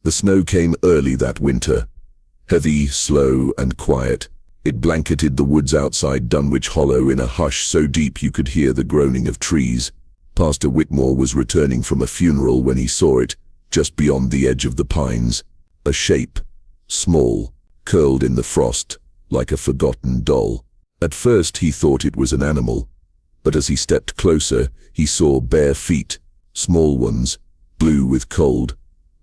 The snow came early that winter, heavy, slow, and quiet. It blanketed the woods outside Dunwich Hollow in a hush so deep you could hear the groaning of trees. Pastor Whitmore was returning from a funeral when he saw it, just beyond the edge of the pines. A shape, small, curled in the frost, like a forgotten doll. At first he thought it was an animal, but as he stepped closer, he saw bare feet, small ones, blue with cold.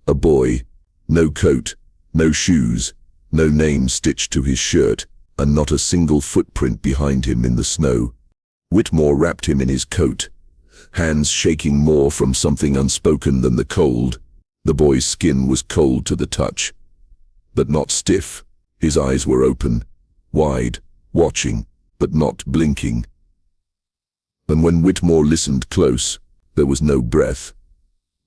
A boy, no coat, no shoes, no name stitched to his shirt, and not a single footprint behind him in the snow. Whitmore wrapped him in his coat, hands shaking more from something unspoken than the cold. The boy's skin was cold to the touch, but not stiff. His eyes were open, wide, watching, but not blinking. And when Whitmore listened close, there was no breath,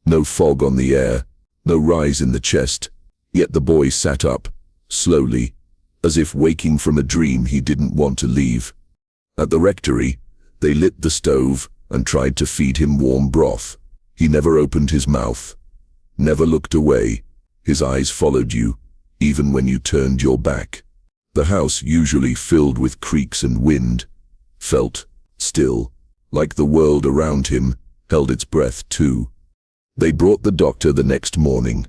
no fog on the air, no rise in the chest. Yet the boy sat up, slowly, as if waking from a dream he didn't want to leave. At the rectory, they lit the stove and tried to feed him warm broth. He never opened his mouth, never looked away. His eyes followed you, even when you turned your back. The house, usually filled with creaks and wind, felt still, like the world around him held its breath too. They brought the doctor the next morning.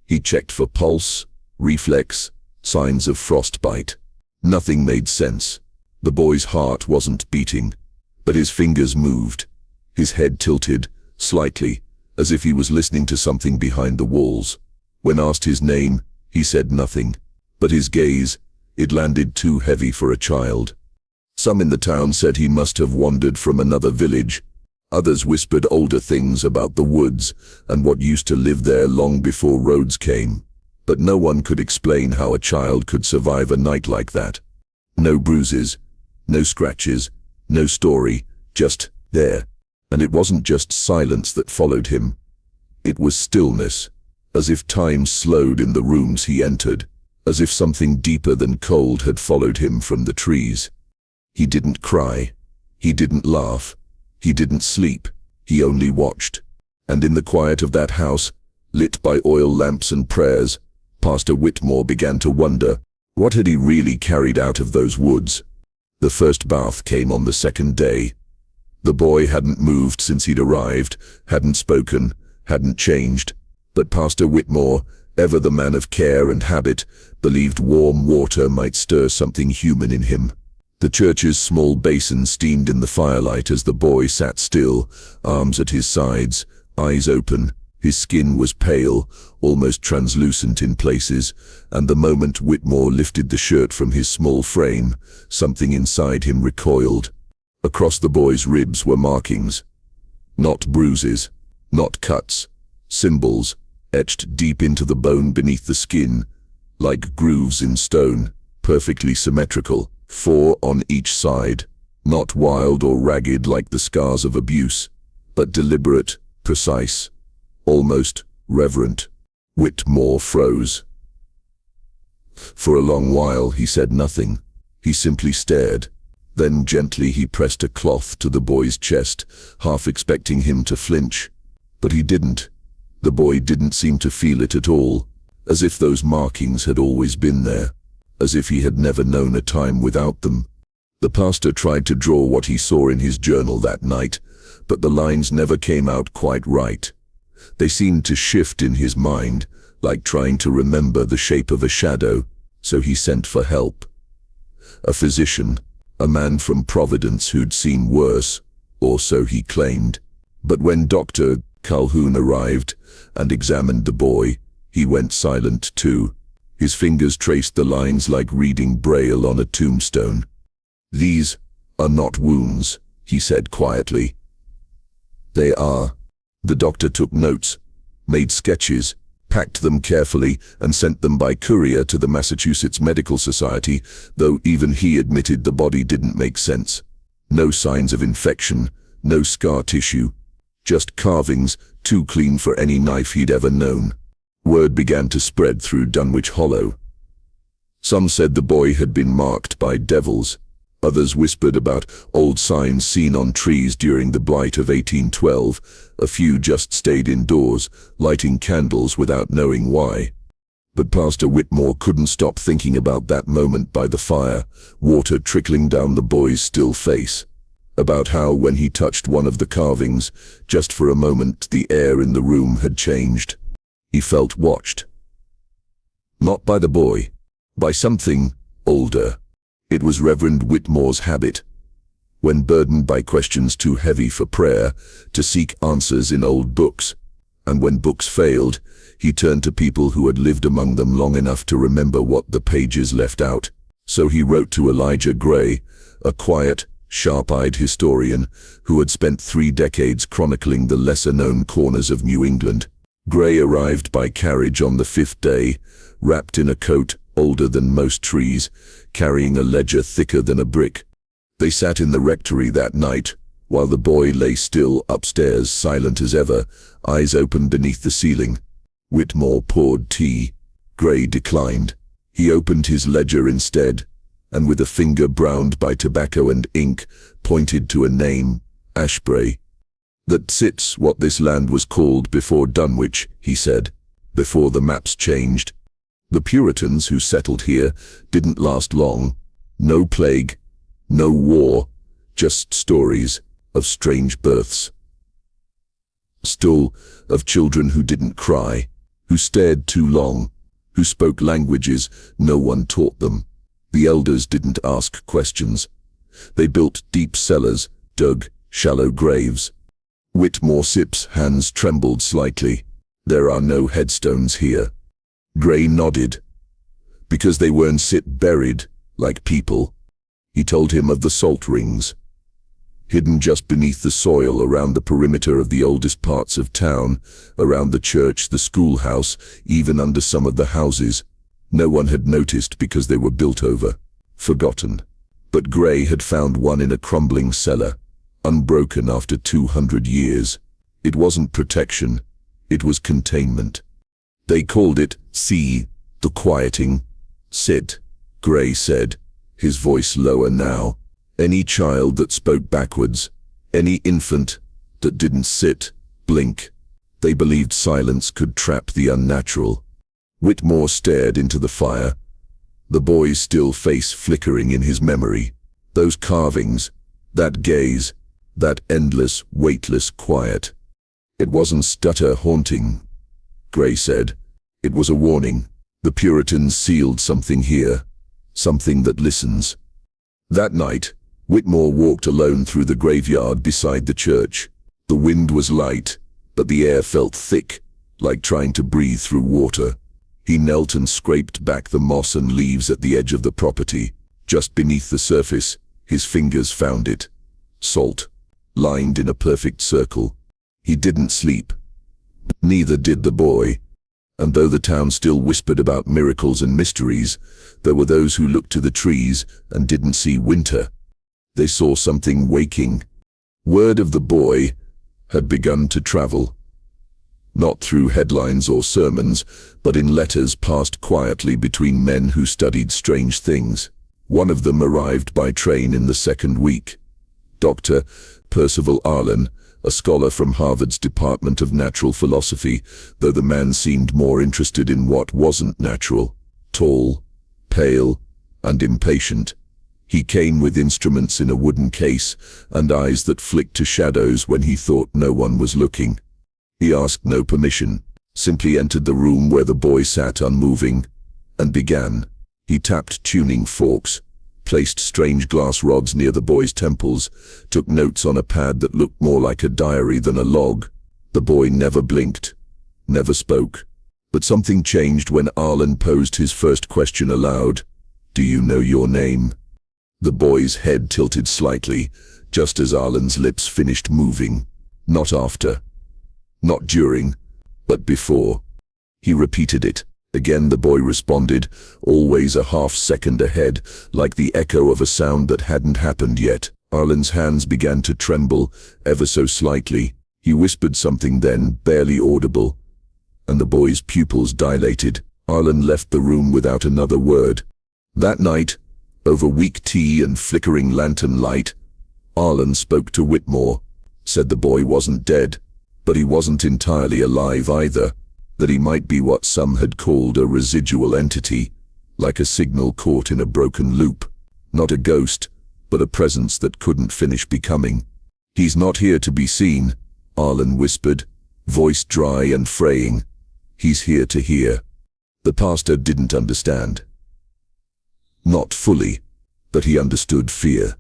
He checked for pulse, reflex, signs of frostbite. Nothing made sense. The boy's heart wasn't beating, but his fingers moved. His head tilted, slightly, as if he was listening to something behind the walls. When asked his name, he said nothing, but his gaze, it landed too heavy for a child. Some in the town said he must have wandered from another village. Others whispered older things about the woods and what used to live there long before roads came. But no one could explain how a child could survive a night like that. No bruises, no scratches, no story, just there. And it wasn't just silence that followed him. It was stillness, as if time slowed in the rooms he entered, as if something deeper than cold had followed him from the trees. He didn't cry, he didn't laugh, he didn't sleep, he only watched. And in the quiet of that house, lit by oil lamps and prayers, Pastor Whitmore began to wonder, what had he really carried out of those woods? The first bath came on the second day. The boy hadn't moved since he'd arrived, hadn't spoken, hadn't changed. But Pastor Whitmore, ever the man of care and habit, believed warm water might stir something human in him. The church's small basin steamed in the firelight as the boy sat still, arms at his sides, eyes open. His skin was pale, almost translucent in places, and the moment Whitmore lifted the shirt from his small frame, something inside him recoiled. Across the boy's ribs were markings. Not bruises, not cuts, symbols, etched deep into the bone beneath the skin, like grooves in stone, perfectly symmetrical, 4 on each side, not wild or ragged like the scars of abuse, but deliberate, precise, almost reverent. Whitmore froze. For a long while he said nothing. He simply stared. Then gently he pressed a cloth to the boy's chest, half expecting him to flinch. But he didn't. The boy didn't seem to feel it at all, as if those markings had always been there, as if he had never known a time without them. The pastor tried to draw what he saw in his journal that night, but the lines never came out quite right. They seemed to shift in his mind, like trying to remember the shape of a shadow, so he sent for help. A physician, a man from Providence who'd seen worse, or so he claimed. But when Dr. Calhoun arrived and examined the boy, he went silent too. His fingers traced the lines like reading Braille on a tombstone. "These are not wounds," he said quietly. "They are." The doctor took notes, made sketches, packed them carefully, and sent them by courier to the Massachusetts Medical Society, though even he admitted the body didn't make sense. No signs of infection, no scar tissue, just carvings too clean for any knife he'd ever known. Word began to spread through Dunwich Hollow. Some said the boy had been marked by devils. Others whispered about old signs seen on trees during the blight of 1812. A few just stayed indoors, lighting candles without knowing why. But Pastor Whitmore couldn't stop thinking about that moment by the fire, water trickling down the boy's still face. About how when he touched one of the carvings, just for a moment the air in the room had changed. He felt watched. Not by the boy, by something older. It was Reverend Whitmore's habit, when burdened by questions too heavy for prayer, to seek answers in old books. And when books failed, he turned to people who had lived among them long enough to remember what the pages left out. So he wrote to Elijah Gray, a quiet, sharp-eyed historian who had spent 3 decades chronicling the lesser-known corners of New England. Gray arrived by carriage on the 5th day, wrapped in a coat older than most trees, carrying a ledger thicker than a brick. They sat in the rectory that night, while the boy lay still upstairs, silent as ever, eyes open beneath the ceiling. Whitmore poured tea. Gray declined. He opened his ledger instead, and with a finger browned by tobacco and ink, pointed to a name, Ashbury. "That sits what this land was called before Dunwich," he said, "before the maps changed. The Puritans who settled here didn't last long. No plague, no war, just stories of strange births. Still, of children who didn't cry, who stared too long, who spoke languages no one taught them. The elders didn't ask questions. They built deep cellars, dug shallow graves." Whitmore Sip's hands trembled slightly. "There are no headstones here." Gray nodded. "Because they weren't buried, like people." He told him of the salt rings, hidden just beneath the soil around the perimeter of the oldest parts of town, around the church, the schoolhouse, even under some of the houses. No one had noticed because they were built over, forgotten. But Gray had found one in a crumbling cellar, unbroken after 200 years. It wasn't protection, it was containment. They called it, the quieting. "Sit," Gray said, his voice lower now. "Any child that spoke backwards, any infant that didn't sit, blink." They believed silence could trap the unnatural. Whitmore stared into the fire, the boy's still face flickering in his memory. Those carvings, that gaze, that endless, weightless quiet. It wasn't stutter haunting, Gray said. It was a warning. The Puritans sealed something here, something that listens. That night, Whitmore walked alone through the graveyard beside the church. The wind was light, but the air felt thick, like trying to breathe through water. He knelt and scraped back the moss and leaves at the edge of the property. Just beneath the surface, his fingers found it. Salt, lined in a perfect circle. He didn't sleep. Neither did the boy. And though the town still whispered about miracles and mysteries, there were those who looked to the trees and didn't see winter. They saw something waking. Word of the boy had begun to travel. Not through headlines or sermons, but in letters passed quietly between men who studied strange things. One of them arrived by train in the 2nd week. Dr. Percival Arlen, a scholar from Harvard's Department of Natural Philosophy, though the man seemed more interested in what wasn't natural. Tall, pale, and impatient. He came with instruments in a wooden case and eyes that flicked to shadows when he thought no one was looking. He asked no permission, simply entered the room where the boy sat unmoving, and began. He tapped tuning forks, placed strange glass rods near the boy's temples, took notes on a pad that looked more like a diary than a log. The boy never blinked, never spoke. But something changed when Arlen posed his first question aloud. "Do you know your name?" The boy's head tilted slightly, just as Arlen's lips finished moving. Not after. Not during, but before. He repeated it. Again the boy responded, always a half-second ahead, like the echo of a sound that hadn't happened yet. Arlen's hands began to tremble, ever so slightly. He whispered something then, barely audible, and the boy's pupils dilated. Arlen left the room without another word. That night, Over weak tea and flickering lantern light, Arlen spoke to Whitmore, said the boy wasn't dead, but he wasn't entirely alive either, that he might be what some had called a residual entity, like a signal caught in a broken loop. Not a ghost, but a presence that couldn't finish becoming. "He's not here to be seen," Arlen whispered, voice dry and fraying. "He's here to hear." The pastor didn't understand. Not fully, but he understood fear.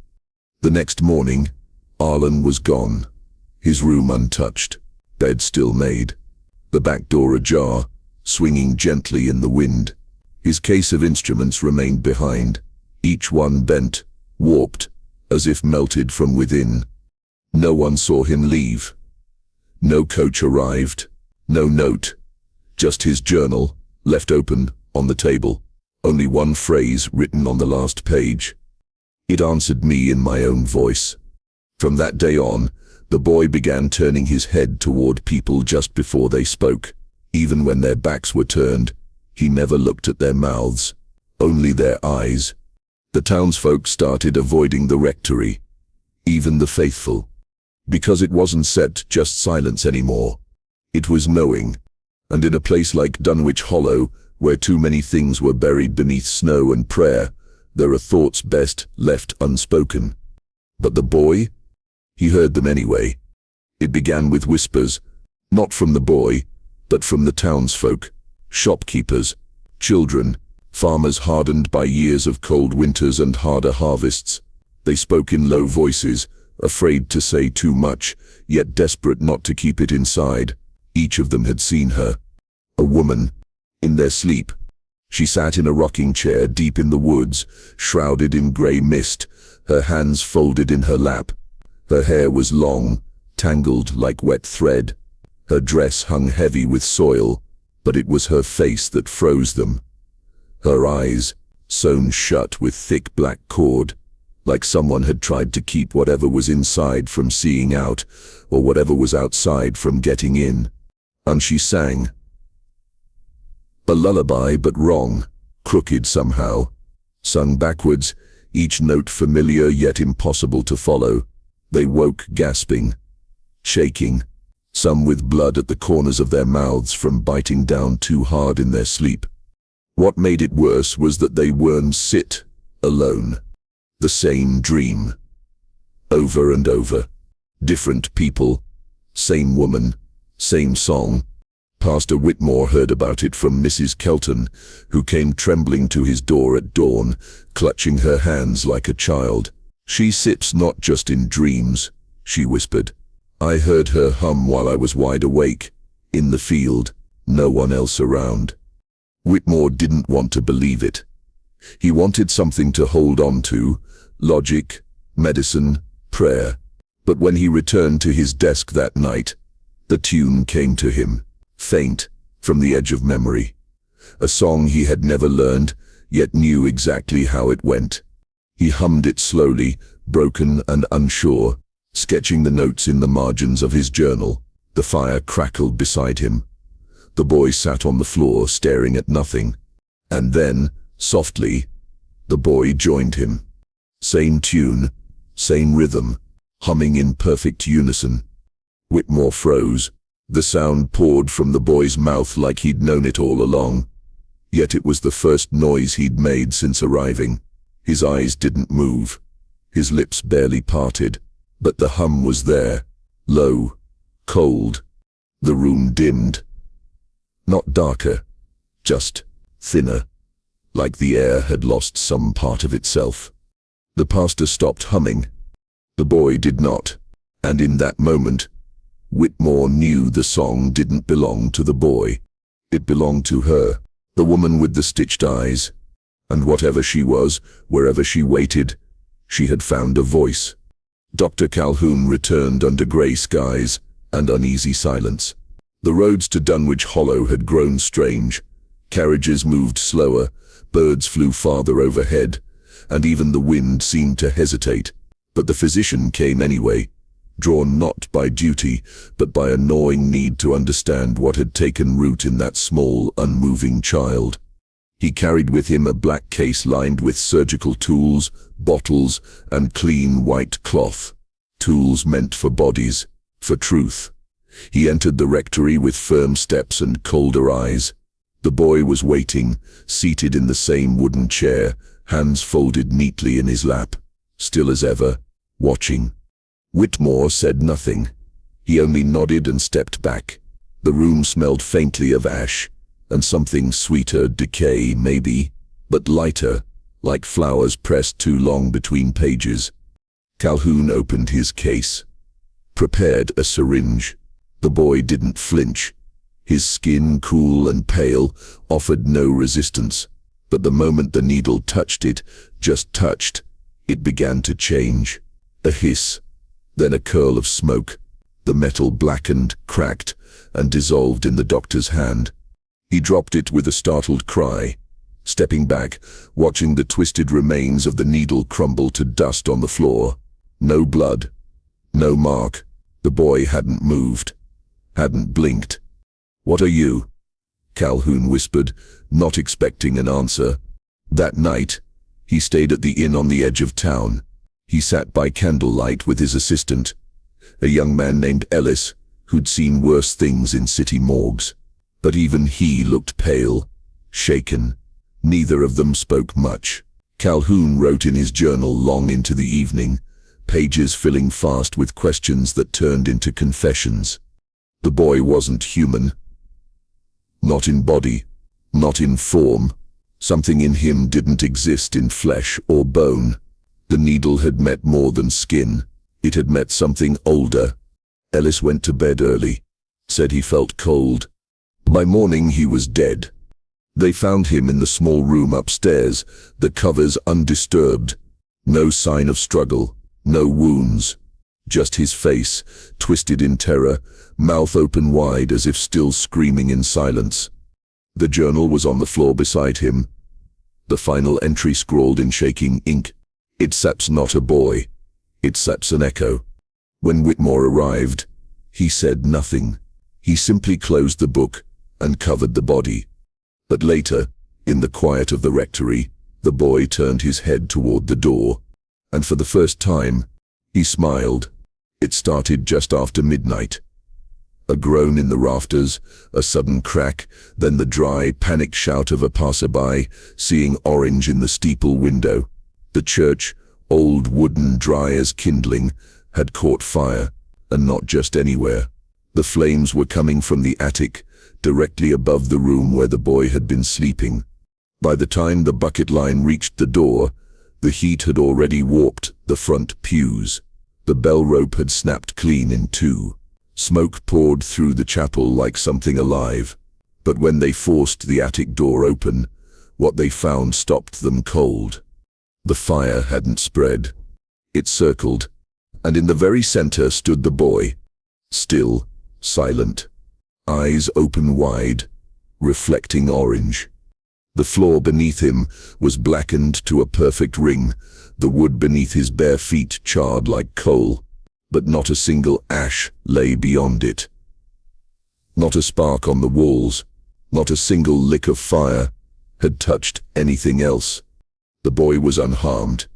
The next morning, Arlen was gone, his room untouched, bed still made, the back door ajar, swinging gently in the wind. His case of instruments remained behind, each one bent, warped, as if melted from within. No one saw him leave. No coach arrived, no note, just his journal, left open, on the table. Only one phrase written on the last page. It answered me in my own voice. From that day on, the boy began turning his head toward people just before they spoke. Even when their backs were turned, he never looked at their mouths, only their eyes. The townsfolk started avoiding the rectory, even the faithful, because it wasn't set just silence anymore. It was knowing, and in a place like Dunwich Hollow, where too many things were buried beneath snow and prayer, there are thoughts best left unspoken. But the boy? He heard them anyway. It began with whispers, not from the boy, but from the townsfolk, shopkeepers, children, farmers hardened by years of cold winters and harder harvests. They spoke in low voices, afraid to say too much, yet desperate not to keep it inside. Each of them had seen her. A woman, in their sleep. She sat in a rocking chair deep in the woods, shrouded in grey mist, her hands folded in her lap. Her hair was long, tangled like wet thread. Her dress hung heavy with soil, but it was her face that froze them. Her eyes, sewn shut with thick black cord, like someone had tried to keep whatever was inside from seeing out, or whatever was outside from getting in. And she sang. A lullaby, but wrong, crooked somehow, sung backwards, each note familiar yet impossible to follow. They woke gasping, shaking, some with blood at the corners of their mouths from biting down too hard in their sleep. What made it worse was that they weren't alone. The same dream. Over and over. Different people. Same woman. Same song. Pastor Whitmore heard about it from Mrs. Kelton, who came trembling to his door at dawn, clutching her hands like a child. "She sips not just in dreams," she whispered. "I heard her hum while I was wide awake, in the field, no one else around." Whitmore didn't want to believe it. He wanted something to hold on to, logic, medicine, prayer. But when he returned to his desk that night, the tune came to him. Faint, from the edge of memory. A song he had never learned, yet knew exactly how it went. He hummed it slowly, broken and unsure, sketching the notes in the margins of his journal. The fire crackled beside him. The boy sat on the floor staring at nothing. And then, softly, the boy joined him. Same tune, same rhythm, humming in perfect unison. Whitmore froze. The sound poured from the boy's mouth like he'd known it all along. Yet it was the first noise he'd made since arriving. His eyes didn't move. His lips barely parted. But the hum was there. Low. Cold. The room dimmed. Not darker. Just thinner. Like the air had lost some part of itself. The pastor stopped humming. The boy did not. And in that moment, Whitmore knew the song didn't belong to the boy. It belonged to her, the woman with the stitched eyes. And whatever she was, wherever she waited, she had found a voice. Dr. Calhoun returned under grey skies and uneasy silence. The roads to Dunwich Hollow had grown strange. Carriages moved slower, birds flew farther overhead, and even the wind seemed to hesitate. But the physician came anyway, drawn not by duty, but by a gnawing need to understand what had taken root in that small, unmoving child. He carried with him a black case lined with surgical tools, bottles, and clean white cloth. Tools meant for bodies, for truth. He entered the rectory with firm steps and colder eyes. The boy was waiting, seated in the same wooden chair, hands folded neatly in his lap, still as ever, watching. Whitmore said nothing. He only nodded and stepped back. The room smelled faintly of ash, and something sweeter, decay maybe, but lighter, like flowers pressed too long between pages. Calhoun opened his case, prepared a syringe. The boy didn't flinch. His skin, cool and pale, offered no resistance. But the moment the needle touched it, just touched, it began to change. A hiss, then a curl of smoke. The metal blackened, cracked, and dissolved in the doctor's hand. He dropped it with a startled cry, stepping back, watching the twisted remains of the needle crumble to dust on the floor. No blood, no mark. The boy hadn't moved, hadn't blinked. "What are you?" Calhoun whispered, not expecting an answer. That night, he stayed at the inn on the edge of town. He sat by candlelight with his assistant, a young man named Ellis, who'd seen worse things in city morgues. But even he looked pale, shaken. Neither of them spoke much. Calhoun wrote in his journal long into the evening, pages filling fast with questions that turned into confessions. The boy wasn't human. Not in body, not in form. Something in him didn't exist in flesh or bone. The needle had met more than skin. It had met something older. Ellis went to bed early, said he felt cold. By morning he was dead. They found him in the small room upstairs, the covers undisturbed. No sign of struggle, no wounds. Just his face, twisted in terror, mouth open wide as if still screaming in silence. The journal was on the floor beside him. The final entry scrawled in shaking ink. "It saps not a boy. It saps an echo." When Whitmore arrived, he said nothing. He simply closed the book and covered the body. But later, in the quiet of the rectory, the boy turned his head toward the door, and for the first time, he smiled. It started just after midnight. A groan in the rafters, a sudden crack, then the dry, panicked shout of a passerby, seeing orange in the steeple window. The church, old wooden, dry as kindling, had caught fire, and not just anywhere. The flames were coming from the attic, directly above the room where the boy had been sleeping. By the time the bucket line reached the door, the heat had already warped the front pews. The bell rope had snapped clean in two. Smoke poured through the chapel like something alive. But when they forced the attic door open, what they found stopped them cold. The fire hadn't spread. It circled, and in the very center stood the boy, still, silent, eyes open wide, reflecting orange. The floor beneath him was blackened to a perfect ring, the wood beneath his bare feet charred like coal, but not a single ash lay beyond it. Not a spark on the walls, not a single lick of fire had touched anything else. The boy was unharmed,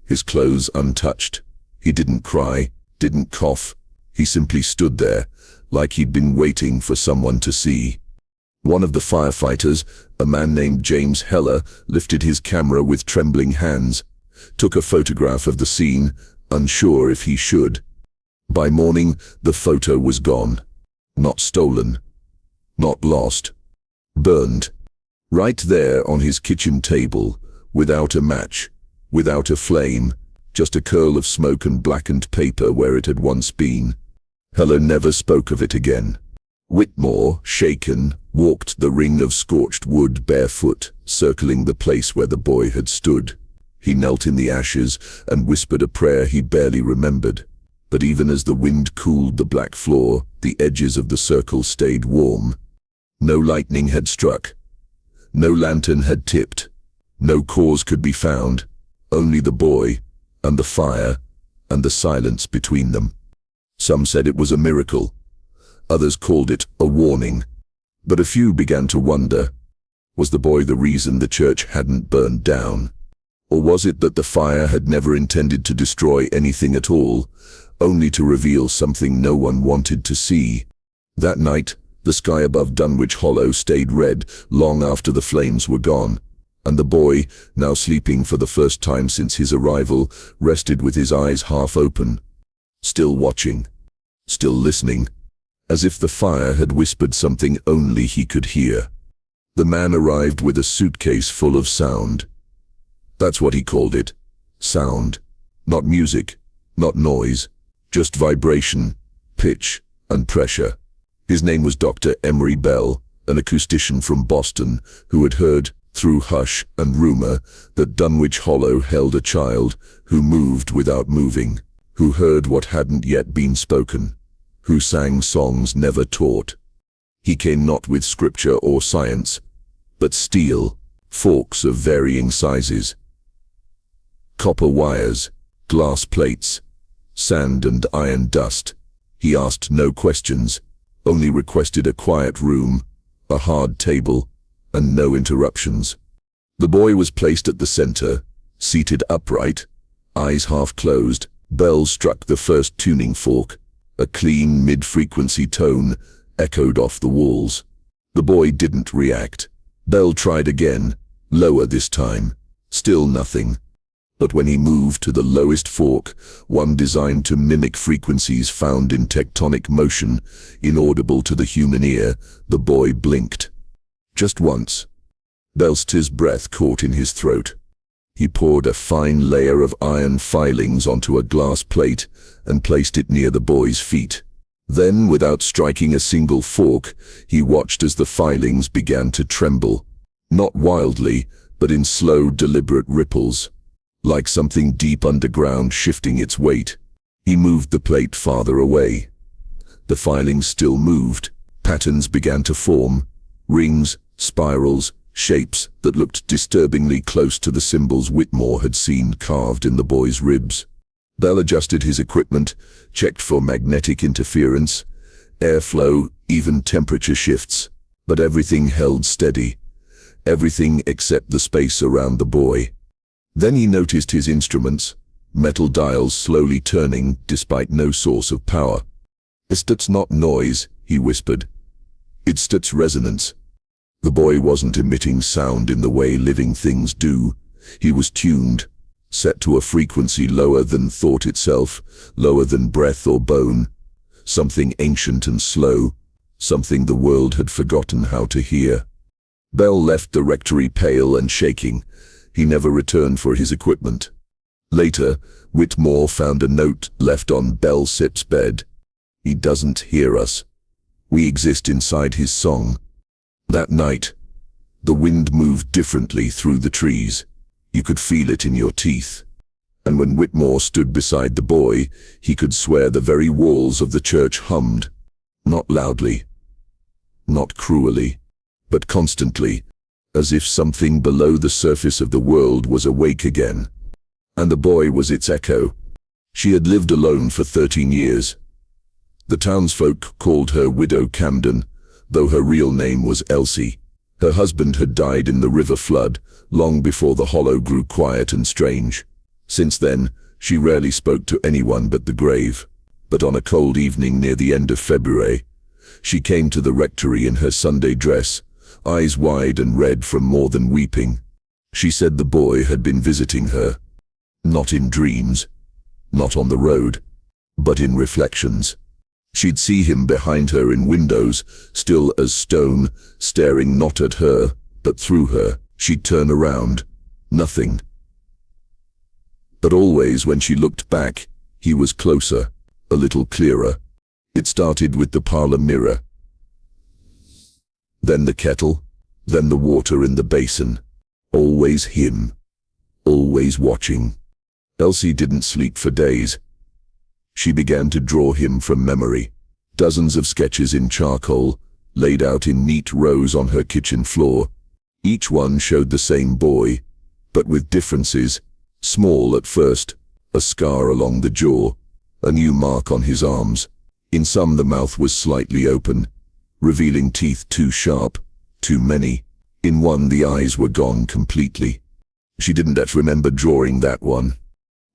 his clothes untouched. He didn't cry, didn't cough. He simply stood there, like he'd been waiting for someone to see. One of the firefighters, a man named James Heller, lifted his camera with trembling hands, took a photograph of the scene, unsure if he should. By morning, the photo was gone. Not stolen. Not lost. Burned. Right there on his kitchen table, without a match, without a flame, just a curl of smoke and blackened paper where it had once been. Heller never spoke of it again. Whitmore, shaken, walked the ring of scorched wood barefoot, circling the place where the boy had stood. He knelt in the ashes and whispered a prayer he barely remembered. But even as the wind cooled the black floor, the edges of the circle stayed warm. No lightning had struck. No lantern had tipped. No cause could be found. Only the boy, and the fire, and the silence between them. Some said it was a miracle. Others called it a warning. But a few began to wonder, Was the boy the reason the church hadn't burned down? Or was it that the fire had never intended to destroy anything at all, only to reveal something no one wanted to see? That night, the sky above Dunwich Hollow stayed red long after the flames were gone, and the boy, now sleeping for the first time since his arrival, rested with his eyes half open, still watching, still listening, as if the fire had whispered something only he could hear. The man arrived with a suitcase full of sound. That's what he called it. Sound. Not music, not noise, just vibration, pitch, and pressure. His name was Dr. Emery Bell, an acoustician from Boston, who had heard, through hush and rumor, that Dunwich Hollow held a child who moved without moving, who heard what hadn't yet been spoken, who sang songs never taught. He came not with scripture or science, but steel, forks of varying sizes, copper wires, glass plates, sand and iron dust. He asked no questions, only requested a quiet room, a hard table, and no interruptions. The boy was placed at the center, seated upright, eyes half closed. Bell struck the first tuning fork. A clean mid-frequency tone echoed off the walls. The boy didn't react. Bell tried again, lower this time. Still nothing. But when he moved to the lowest fork, one designed to mimic frequencies found in tectonic motion, inaudible to the human ear, the boy blinked. Just once. Bell's breath caught in his throat. He poured a fine layer of iron filings onto a glass plate and placed it near the boy's feet. Then, without striking a single fork, he watched as the filings began to tremble. Not wildly, but in slow, deliberate ripples, like something deep underground shifting its weight. He moved the plate farther away. The filings still moved. Patterns began to form. Rings, spirals, shapes that looked disturbingly close to the symbols Whitmore had seen carved in the boy's ribs. Bell adjusted his equipment, checked for magnetic interference, airflow, even temperature shifts, but everything held steady. Everything except the space around the boy. Then he noticed his instruments, metal dials slowly turning despite no source of power. "It's not noise," he whispered. "It's resonance." The boy wasn't emitting sound in the way living things do. He was tuned, set to a frequency lower than thought itself, lower than breath or bone. Something ancient and slow, something the world had forgotten how to hear. Bell left the rectory pale and shaking. He never returned for his equipment. Later, Whitmore found a note left on Bell-Sip's bed. "He doesn't hear us. We exist inside his song." That night, the wind moved differently through the trees. You could feel it in your teeth. And when Whitmore stood beside the boy, he could swear the very walls of the church hummed. Not loudly, not cruelly, but constantly, as if something below the surface of the world was awake again. And the boy was its echo. She had lived alone for 13 years. The townsfolk called her Widow Camden, though her real name was Elsie. Her husband had died in the river flood, long before the hollow grew quiet and strange. Since then, she rarely spoke to anyone but the grave. But on a cold evening near the end of February, she came to the rectory in her Sunday dress, eyes wide and red from more than weeping. She said the boy had been visiting her, not in dreams, not on the road, but in reflections. She'd see him behind her in windows, still as stone, staring not at her, but through her. She'd turn around. Nothing. But always when she looked back, he was closer, a little clearer. It started with the parlor mirror. Then the kettle, then the water in the basin. Always him. Always watching. Elsie didn't sleep for days. She began to draw him from memory. Dozens of sketches in charcoal, laid out in neat rows on her kitchen floor. Each one showed the same boy, but with differences. Small at first, a scar along the jaw, a new mark on his arms. In some the mouth was slightly open, revealing teeth too sharp, too many. In one, the eyes were gone completely. She didn't remember drawing that one.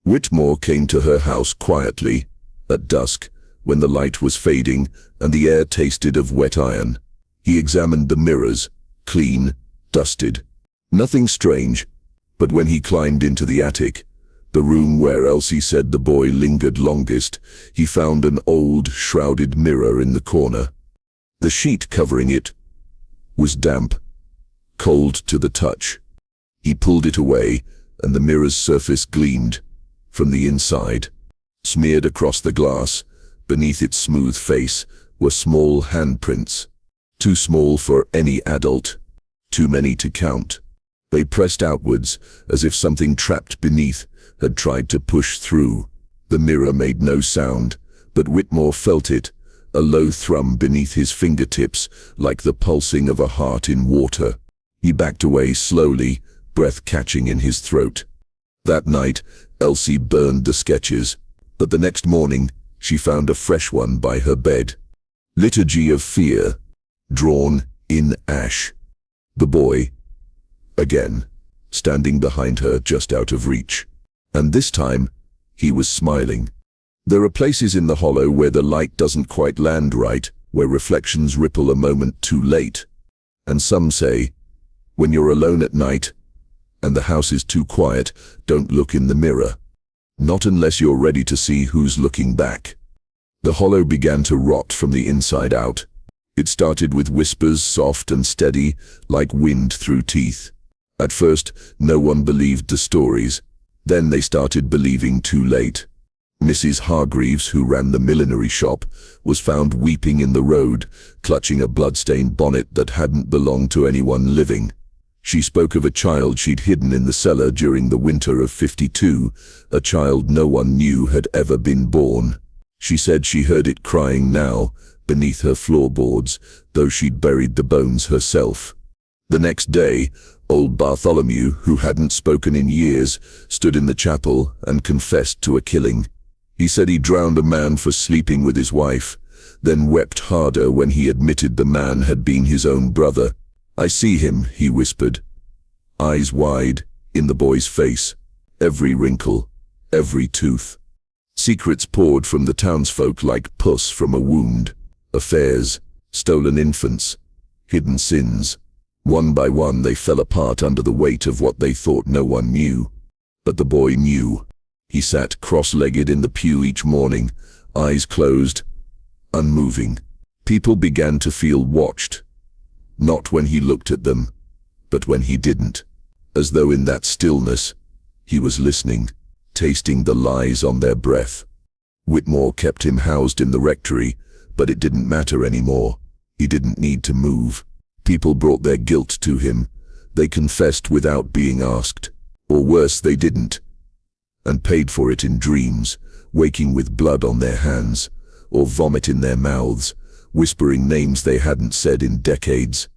Whitmore came to her house quietly, at dusk, when the light was fading and the air tasted of wet iron. He examined the mirrors, clean, dusted. Nothing strange, but when he climbed into the attic, the room where Elsie said the boy lingered longest, he found an old, shrouded mirror in the corner. The sheet covering it was damp, cold to the touch. He pulled it away, and the mirror's surface gleamed from the inside. Smeared across the glass, beneath its smooth face, were small handprints. Too small for any adult, too many to count. They pressed outwards, as if something trapped beneath had tried to push through. The mirror made no sound, but Whitmore felt it, a low thrum beneath his fingertips, like the pulsing of a heart in water. He backed away slowly, breath catching in his throat. That night, Elsie burned the sketches, but the next morning, she found a fresh one by her bed. Liturgy of Fear, drawn in ash. The boy, again, standing behind her just out of reach. And this time, he was smiling. There are places in the hollow where the light doesn't quite land right, where reflections ripple a moment too late. And some say, when you're alone at night, and the house is too quiet, don't look in the mirror. Not unless you're ready to see who's looking back. The hollow began to rot from the inside out. It started with whispers, soft and steady, like wind through teeth. At first, no one believed the stories. Then they started believing too late. Mrs. Hargreaves, who ran the millinery shop, was found weeping in the road, clutching a blood-stained bonnet that hadn't belonged to anyone living. She spoke of a child she'd hidden in the cellar during the winter of '52, a child no one knew had ever been born. She said she heard it crying now, beneath her floorboards, though she'd buried the bones herself. The next day, old Bartholomew, who hadn't spoken in years, stood in the chapel and confessed to a killing. He said he drowned a man for sleeping with his wife, then wept harder when he admitted the man had been his own brother. "I see him," he whispered, eyes wide, in the boy's face, every wrinkle, every tooth. Secrets poured from the townsfolk like pus from a wound. Affairs, stolen infants, hidden sins. One by one they fell apart under the weight of what they thought no one knew. But the boy knew. He sat cross-legged in the pew each morning, eyes closed, unmoving. People began to feel watched. Not when he looked at them, but when he didn't. As though in that stillness, he was listening, tasting the lies on their breath. Whitmore kept him housed in the rectory, but it didn't matter anymore. He didn't need to move. People brought their guilt to him. They confessed without being asked. Or worse, they didn't. And paid for it in dreams, waking with blood on their hands, or vomit in their mouths, whispering names they hadn't said in decades.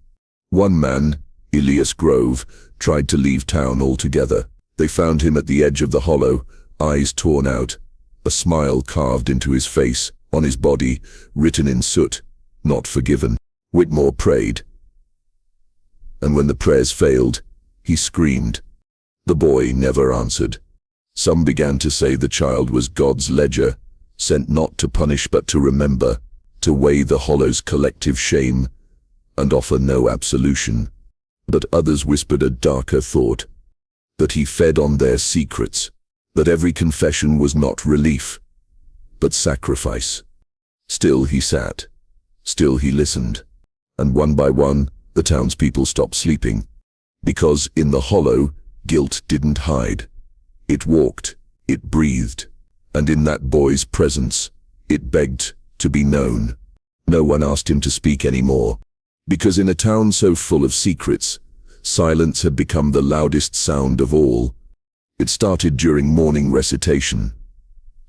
One man, Elias Grove, tried to leave town altogether. They found him at the edge of the hollow, eyes torn out, a smile carved into his face, on his body, written in soot, "Not forgiven." Whitmore prayed. And when the prayers failed, he screamed. The boy never answered. Some began to say the child was God's ledger, sent not to punish but to remember, to weigh the hollow's collective shame, and offer no absolution. But others whispered a darker thought, that he fed on their secrets, that every confession was not relief, but sacrifice. Still he sat, still he listened, and one by one the townspeople stopped sleeping, because in the hollow guilt didn't hide. It walked, it breathed, and in that boy's presence, it begged to be known. No one asked him to speak anymore, because in a town so full of secrets, silence had become the loudest sound of all. It started during morning recitation.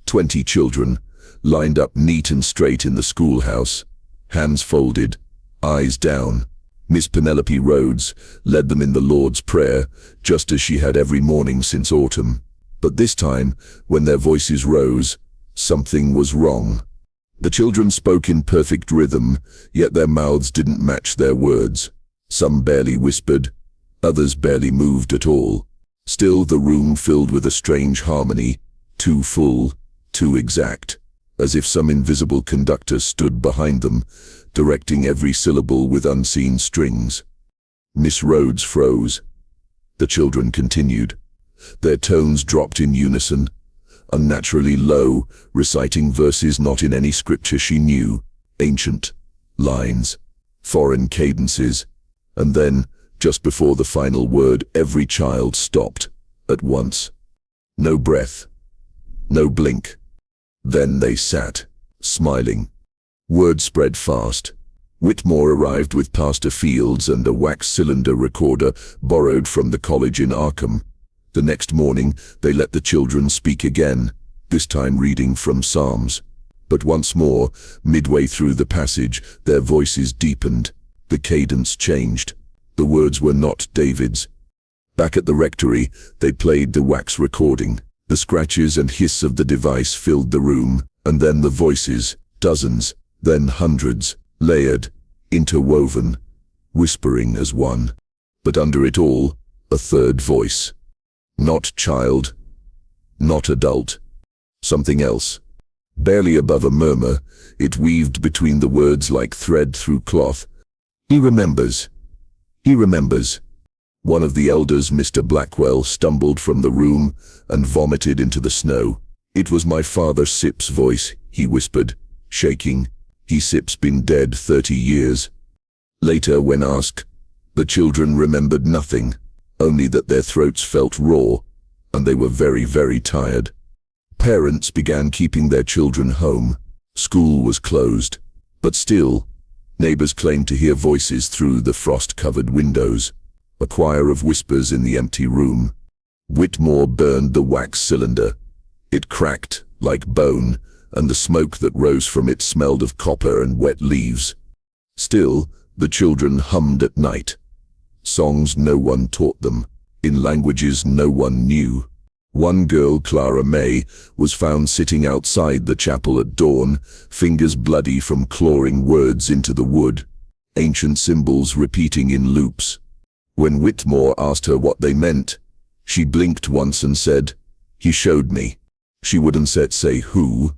20 children, lined up neat and straight in the schoolhouse, hands folded, eyes down. Miss Penelope Rhodes led them in the Lord's Prayer, just as she had every morning since autumn. But this time, when their voices rose, something was wrong. The children spoke in perfect rhythm, yet their mouths didn't match their words. Some barely whispered, others barely moved at all. Still the room filled with a strange harmony, too full, too exact, as if some invisible conductor stood behind them, directing every syllable with unseen strings. Miss Rhodes froze. The children continued. Their tones dropped in unison, unnaturally low, reciting verses not in any scripture she knew, ancient lines, foreign cadences, and then, just before the final word, every child stopped, at once. No breath, no blink. Then they sat, smiling. Word spread fast. Whitmore arrived with Pastor Fields and a wax cylinder recorder borrowed from the college in Arkham. The next morning, they let the children speak again, this time reading from Psalms. But once more, midway through the passage, their voices deepened. The cadence changed. The words were not David's. Back at the rectory, they played the wax recording. The scratches and hiss of the device filled the room, and then the voices, dozens, then hundreds, layered, interwoven, whispering as one. But under it all, a third voice. Not child, not adult, something else. Barely above a murmur, it weaved between the words like thread through cloth. He remembers. He remembers. One of the elders, Mr. Blackwell, stumbled from the room and vomited into the snow. It was my father Sip's voice, he whispered, shaking. He Sip's been dead 30 years. Later, when asked, the children remembered nothing, only that their throats felt raw, and they were very, very tired. Parents began keeping their children home. School was closed. But still, neighbors claimed to hear voices through the frost-covered windows, a choir of whispers in the empty room. Whitmore burned the wax cylinder. It cracked like bone, and the smoke that rose from it smelled of copper and wet leaves. Still, the children hummed at night. Songs no one taught them, in languages no one knew. One girl, Clara May, was found sitting outside the chapel at dawn, fingers bloody from clawing words into the wood, ancient symbols repeating in loops. When Whitmore asked her what they meant, she blinked once and said, "He showed me." She wouldn't say who,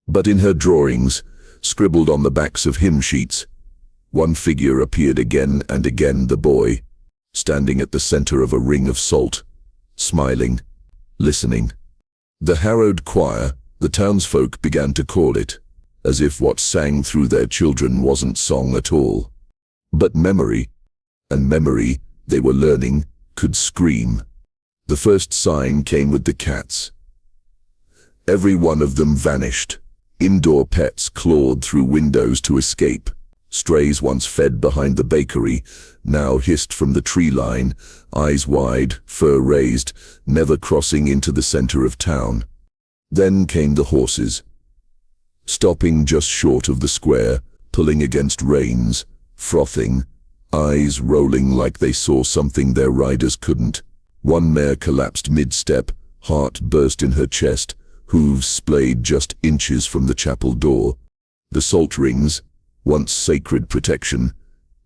but in her drawings, scribbled on the backs of hymn sheets, one figure appeared again and again, the boy, standing at the center of a ring of salt, smiling, listening. The harrowed choir, the townsfolk began to call it, as if what sang through their children wasn't song at all, but memory, and memory, they were learning, could scream. The first sign came with the cats. Every one of them vanished. Indoor pets clawed through windows to escape. Strays once fed behind the bakery, now hissed from the tree line, eyes wide, fur raised, never crossing into the center of town. Then came the horses, stopping just short of the square, pulling against reins, frothing, eyes rolling like they saw something their riders couldn't. One mare collapsed mid-step, heart burst in her chest, hooves splayed just inches from the chapel door. The salt rings, once sacred protection,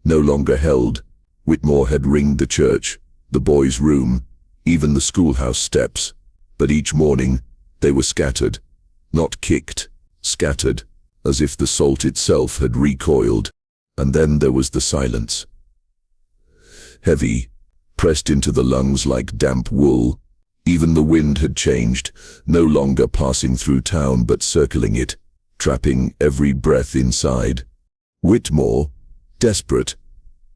no longer held. Whitmore had ringed the church, the boys' room, even the schoolhouse steps. But each morning, they were scattered. Not kicked, scattered, as if the salt itself had recoiled. And then there was the silence. Heavy, pressed into the lungs like damp wool. Even the wind had changed, no longer passing through town but circling it, trapping every breath inside. Whitmore, desperate,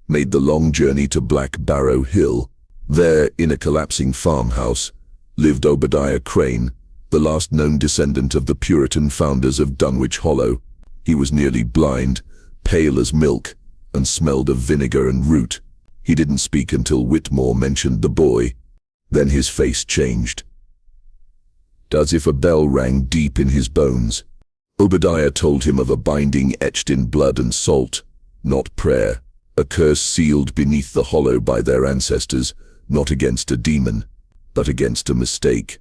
made the long journey to Black Barrow Hill. There, in a collapsing farmhouse, lived Obadiah Crane, the last known descendant of the Puritan founders of Dunwich Hollow. He was nearly blind, pale as milk, and smelled of vinegar and root. He didn't speak until Whitmore mentioned the boy. Then his face changed, as if a bell rang deep in his bones. Obadiah told him of a binding etched in blood and salt, not prayer, a curse sealed beneath the hollow by their ancestors, not against a demon, but against a mistake.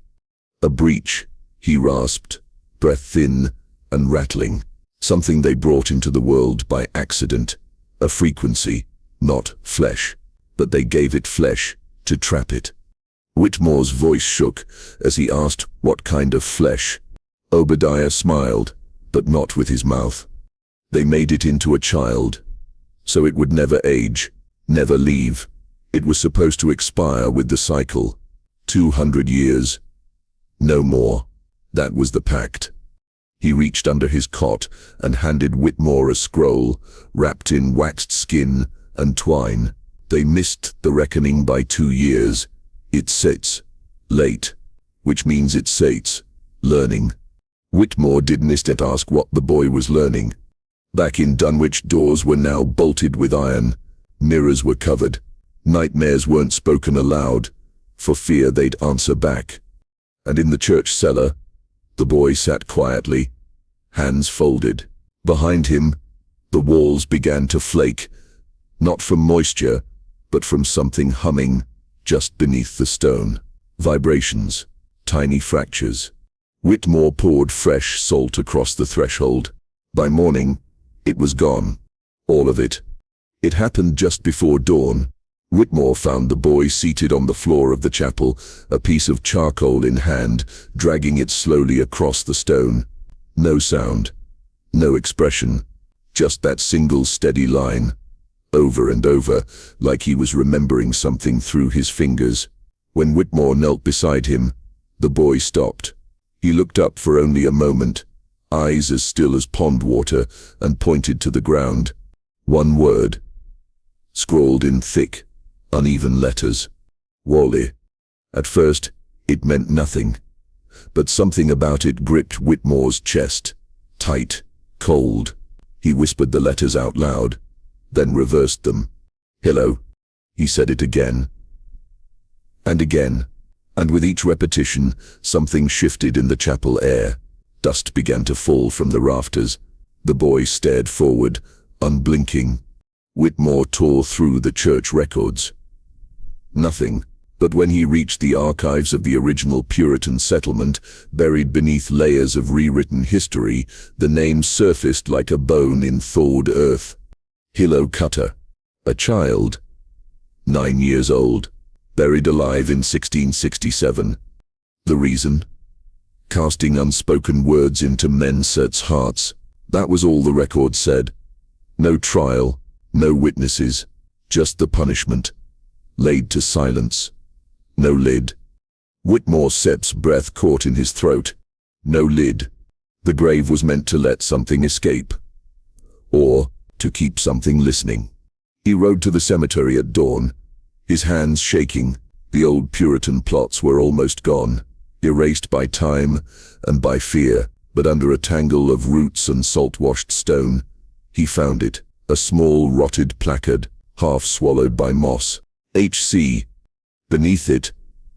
A breach, he rasped, breath thin and rattling, something they brought into the world by accident, a frequency, not flesh, but they gave it flesh to trap it. Whitmore's voice shook as he asked what kind of flesh. Obadiah smiled, but not with his mouth. They made it into a child, so it would never age, never leave. It was supposed to expire with the cycle. 200 years. No more. That was the pact. He reached under his cot and handed Whitmore a scroll wrapped in waxed skin and twine. They missed the reckoning by 2 years. It sits late, which means it sates learning. Whitmore didn't ask what the boy was learning. Back in Dunwich, doors were now bolted with iron. Mirrors were covered. Nightmares weren't spoken aloud, for fear they'd answer back. And in the church cellar, the boy sat quietly, hands folded. Behind him, the walls began to flake, not from moisture, but from something humming just beneath the stone. Vibrations, tiny fractures. Whitmore poured fresh salt across the threshold. By morning, it was gone. All of it. It happened just before dawn. Whitmore found the boy seated on the floor of the chapel, a piece of charcoal in hand, dragging it slowly across the stone. No sound, no expression, just that single steady line, over and over, like he was remembering something through his fingers. When Whitmore knelt beside him, the boy stopped. He looked up for only a moment, eyes as still as pond water, and pointed to the ground. One word, scrawled in thick, uneven letters. Wally. At first, it meant nothing, but something about it gripped Whitmore's chest. Tight, cold. He whispered the letters out loud, then reversed them. Hello. He said it again. And again. And with each repetition, something shifted in the chapel air. Dust began to fall from the rafters. The boy stared forward, unblinking. Whitmore tore through the church records. Nothing. But when he reached the archives of the original Puritan settlement, buried beneath layers of rewritten history, the name surfaced like a bone in thawed earth. Hilo Cutter. A child. 9 years old. Buried alive in 1667. The reason? Casting unspoken words into men's hearts. That was all the record said. No trial, no witnesses, just the punishment. Laid to silence. No lid. Whitmore Sepp's breath caught in his throat. No lid. The grave was meant to let something escape. Or to keep something listening. He rode to the cemetery at dawn, his hands shaking. The old Puritan plots were almost gone, erased by time and by fear, but under a tangle of roots and salt-washed stone, he found it, a small rotted placard, half swallowed by moss. H.C. Beneath it,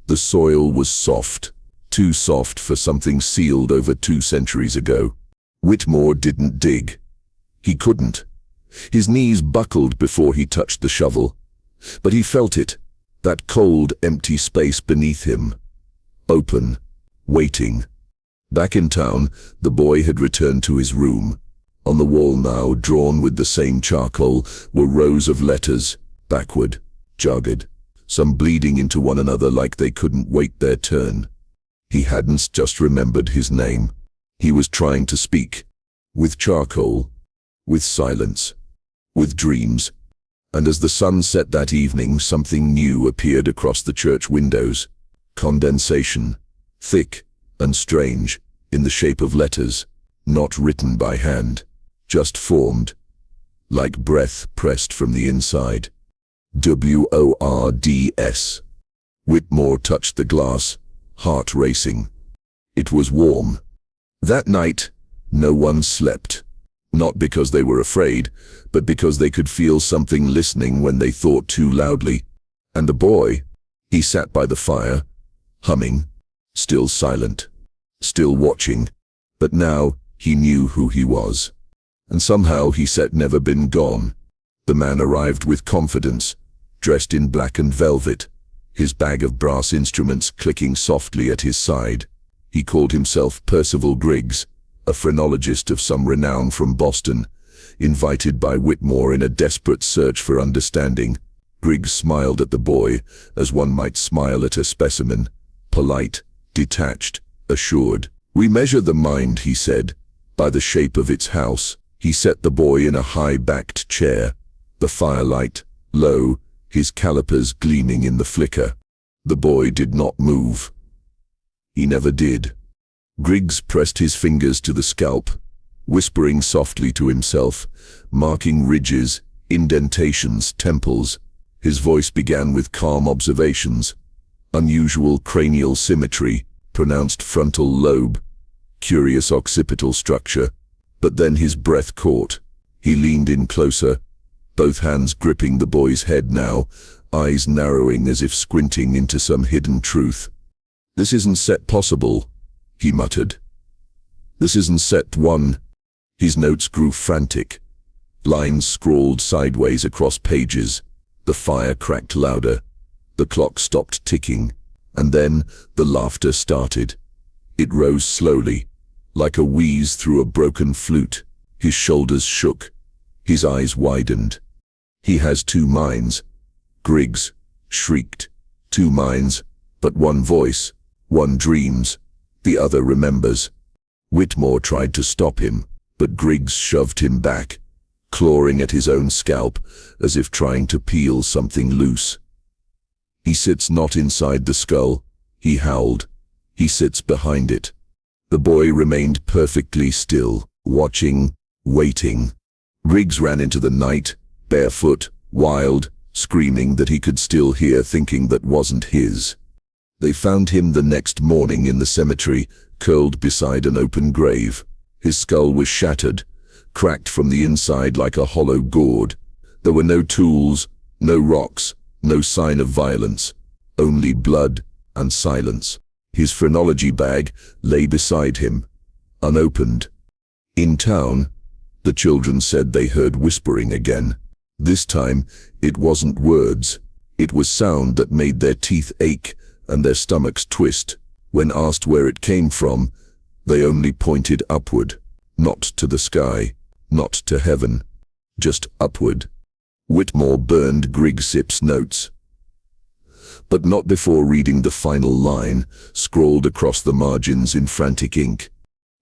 the soil was soft, too soft for something sealed over 2 centuries ago. Whitmore didn't dig. He couldn't. His knees buckled before he touched the shovel. But he felt it, that cold, empty space beneath him. Open, waiting. Back in town, the boy had returned to his room. On the wall now, drawn with the same charcoal, were rows of letters, backward, jagged, some bleeding into one another like they couldn't wait their turn. He hadn't just remembered his name. He was trying to speak. With charcoal. With silence. With dreams. And as the sun set that evening, something new appeared across the church windows. Condensation. Thick and strange, in the shape of letters, not written by hand, just formed, like breath pressed from the inside. WORDS. Whitmore touched the glass, heart racing. It was warm. That night, no one slept. Not because they were afraid, but because they could feel something listening when they thought too loudly. And the boy, he sat by the fire, humming, still silent, still watching. But now he knew who he was. And somehow he had never been gone. The man arrived with confidence, dressed in black and velvet, his bag of brass instruments clicking softly at his side. He called himself Percival Griggs, a phrenologist of some renown from Boston. invited by Whitmore in a desperate search for understanding. Griggs smiled at the boy, as one might smile at a specimen. Polite, detached, assured. "We measure the mind," he said, "by the shape of its house." He set the boy in a high-backed chair, the firelight low, his calipers gleaming in the flicker. The boy did not move. He never did. Griggs pressed his fingers to the scalp, whispering softly to himself, marking ridges, indentations, temples. His voice began with calm observations. Unusual cranial symmetry, pronounced frontal lobe, curious occipital structure. But then his breath caught. He leaned in closer, both hands gripping the boy's head now, eyes narrowing as if squinting into some hidden truth. "This isn't set possible," he muttered. "This isn't set one." His notes grew frantic. Lines scrawled sideways across pages. The fire cracked louder. The clock stopped ticking. And then the laughter started. It rose slowly, like a wheeze through a broken flute. His shoulders shook. His eyes widened. "He has two minds," Griggs shrieked. "Two minds, but one voice. One dreams, the other remembers." Whitmore tried to stop him, but Griggs shoved him back, clawing at his own scalp as if trying to peel something loose. "He sits not inside the skull," he howled. "He sits behind it." The boy remained perfectly still, watching, waiting. Griggs ran into the night, barefoot, wild, screaming that he could still hear thinking that wasn't his. They found him the next morning in the cemetery, curled beside an open grave. His skull was shattered, cracked from the inside like a hollow gourd. There were no tools, no rocks, no sign of violence, only blood and silence. His phrenology bag lay beside him, unopened. In town, the children said they heard whispering again. This time, it wasn't words. It was sound that made their teeth ache and their stomachs twist. When asked where it came from, they only pointed upward, not to the sky, not to heaven, just upward. Whitmore burned Griggsip's notes, but not before reading the final line, scrawled across the margins in frantic ink.